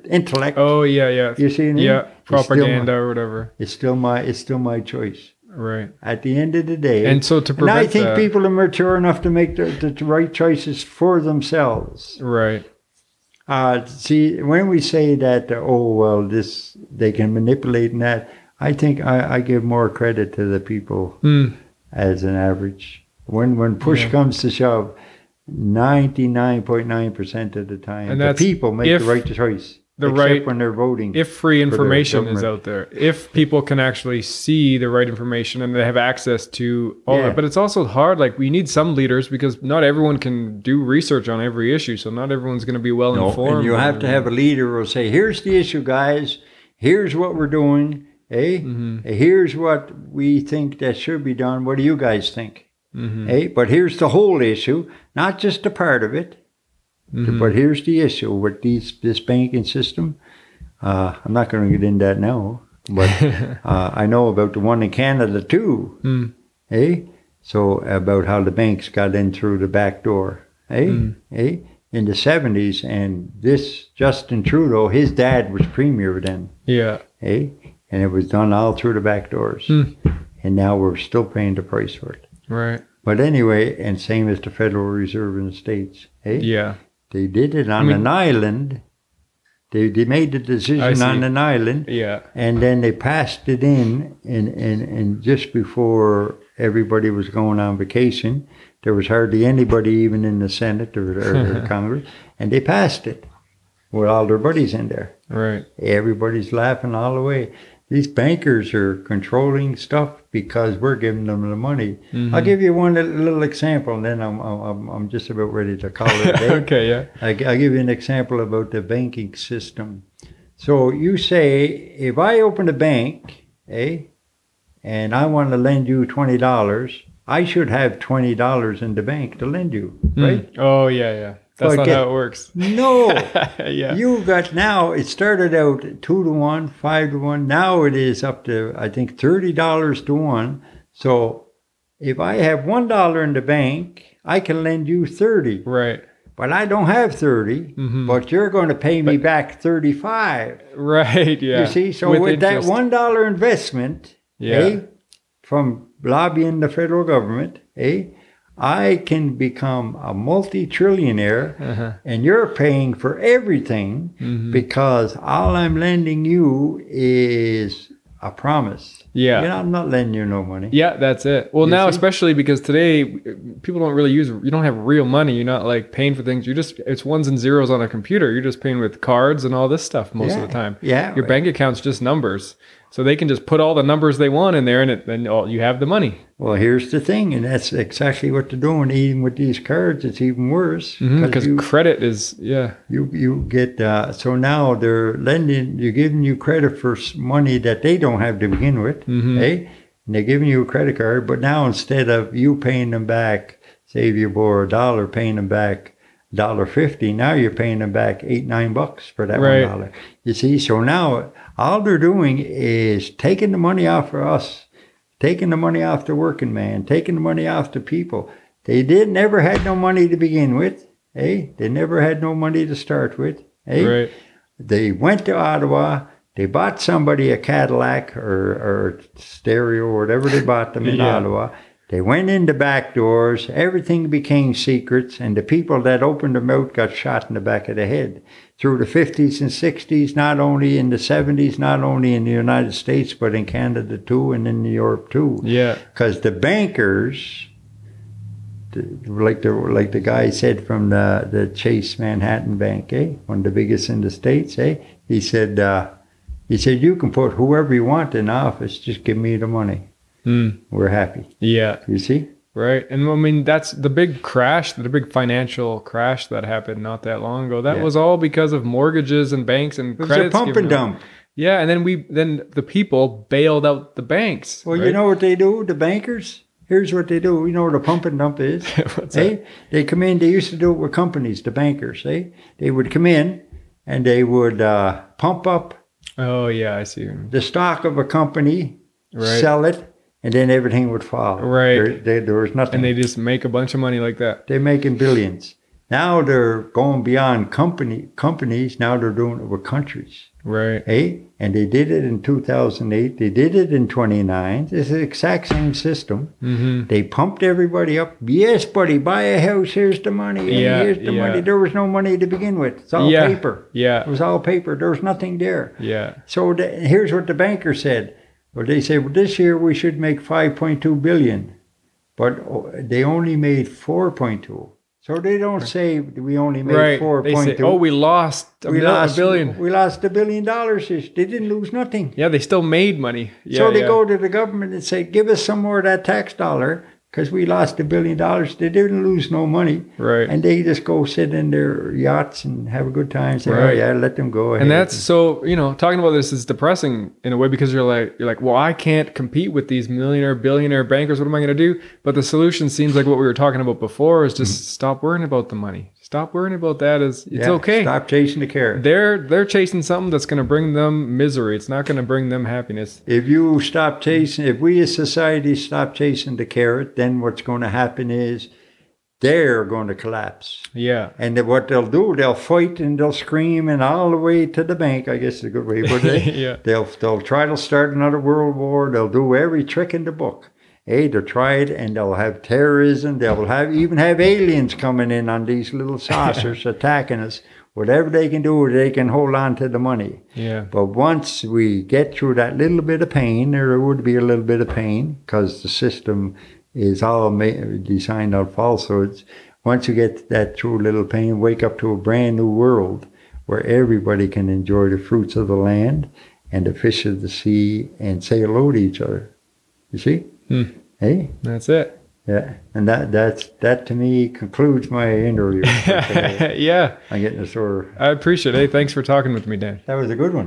intellect. Oh, yeah. You see what I mean? Yeah, propaganda or whatever. It's still my choice. Right. At the end of the day. And so to prevent I think people are mature enough to make the right choices for themselves. Right. See, when we say that, they can manipulate and that, I think I give more credit to the people as an average. When push comes to shove, 99.9% of the time, and the people make the right choice. Except when they're voting. If free information is out there, if people can actually see the right information and they have access to all that. But it's also hard. Like, we need some leaders, because not everyone can do research on every issue. So not everyone's going to be well informed. And you have to have a leader who will say, here's the issue, guys. Here's what we're doing. Here's what we think that should be done. What do you guys think? But here's the whole issue, not just a part of it. But here's the issue with this banking system. I'm not going to get into that now, but I know about the one in Canada too. So about how the banks got in through the back door. In the 70s, and this Justin Trudeau, his dad was premier then. Yeah. And it was done all through the back doors. And now we're still paying the price for it. Right. But anyway, and same as the Federal Reserve in the States. Hey? Yeah. They did it on an island. They made the decision on an island. Yeah. And then they passed it in just before everybody was going on vacation. There was hardly anybody even in the Senate or Congress. And they passed it with all their buddies in there. Right. Everybody's laughing all the way. These bankers are controlling stuff because we're giving them the money. Mm-hmm. I'll give you one little example, and then I'm just about ready to call it a day. Okay, yeah. I'll give you an example about the banking system. So you say, if I open a bank, and I want to lend you $20, I should have $20 in the bank to lend you, right? Oh, yeah. That's not how it works. No. Yeah. You got now, it started out 2 to 1, 5 to 1. Now it is up to, I think, $30 to 1. So if I have $1 in the bank, I can lend you 30. Right. But I don't have 30, but you're going to pay me back 35. Right, yeah. You see, so with that $1 investment, from lobbying the federal government, I can become a multi-trillionaire, and you're paying for everything because all I'm lending you is a promise. Yeah. You know, I'm not lending you no money. Yeah, that's it. Well, now, especially because today people don't really you don't have real money. You're not like paying for things. It's ones and zeros on a computer. You're just paying with cards and all this stuff most of the time. Yeah. Your bank account's just numbers. So they can just put all the numbers they want in there and then you have the money. Well, here's the thing, and that's exactly what they're doing. Even with these cards, it's even worse. Because credit is, You get, so now they're lending, you're giving you credit for money that they don't have to begin with, And they're giving you a credit card, but now instead of you paying them back, say if you borrow $1, paying them back $1.50, now you're paying them back $8-9 for that $1. You see, so now all they're doing is taking the money off for us, taking the money off the working man, taking the money off the people. They never had no money to begin with, They never had no money to start with, Right. They went to Ottawa, they bought somebody a Cadillac or stereo or whatever they bought them in Ottawa. They went in the back doors, everything became secrets, and the people that opened their mouth got shot in the back of the head. Through the 50s and 60s, not only in the 70s, not only in the United States, but in Canada too, and in Europe too. Yeah. Because the bankers, like the guy said from the Chase Manhattan Bank, one of the biggest in the States, he said, you can put whoever you want in office, just give me the money. We're happy. Yeah. You see? Right. And I mean, that's the big crash, the big financial crash that happened not that long ago. That was all because of mortgages and banks and credits. It was a pump and dump. Yeah. And then the people bailed out the banks. Well, you know what they do, the bankers? Here's what they do. You know what a pump and dump is? What's that? They come in, they used to do it with companies, the bankers. They would come in and they would pump up I see. The stock of a company, sell it, and then everything would fall. Right. There was nothing. And they just make a bunch of money like that. They're making billions. Now they're going beyond companies. Now they're doing it with countries. Right. And they did it in 2008. They did it in 29. It's the exact same system. They pumped everybody up. Yes, buddy, buy a house. Here's the money. Here's the money. There was no money to begin with. It's all paper. Yeah. It was all paper. There was nothing there. Yeah. So here's what the banker said. Well, they said, well, this year we should make 5.2 billion, but they only made 4.2. So they don't say we only made 4.2. They say, we lost a billion. We lost $1 billion. They didn't lose nothing. Yeah, they still made money. So they go to the government and say, give us some more of that tax dollar because we lost $1 billion. They didn't lose no money. Right. And they just go sit in their yachts and have a good time. Say, let them go ahead. And that's so, talking about this is depressing in a way because you're like, well, I can't compete with these millionaire, billionaire bankers. What am I going to do? But the solution seems like what we were talking about before is just stop worrying about the money. Stop worrying about that. It's okay. Stop chasing the carrot. They're chasing something that's going to bring them misery. It's not going to bring them happiness. If we as society stop chasing the carrot, then what's going to happen is they're going to collapse. Yeah. And what they'll do, they'll fight and they'll scream and all the way to the bank, I guess is a good way, but they'll try to start another world war. They'll do every trick in the book. Hey, they'll try it, and they'll have terrorism. They will even have aliens coming in on these little saucers attacking us. Whatever they can do, they can hold on to the money. Yeah. But once we get through that little bit of pain, there would be a little bit of pain because the system is all designed on falsehoods. Once you get that through a little pain, wake up to a brand new world where everybody can enjoy the fruits of the land and the fish of the sea and say hello to each other. You see? Hey? That's it. Yeah. And that to me concludes my interview. Yeah. I'm getting a sore. I appreciate it. Hey, thanks for talking with me, Dan. That was a good one.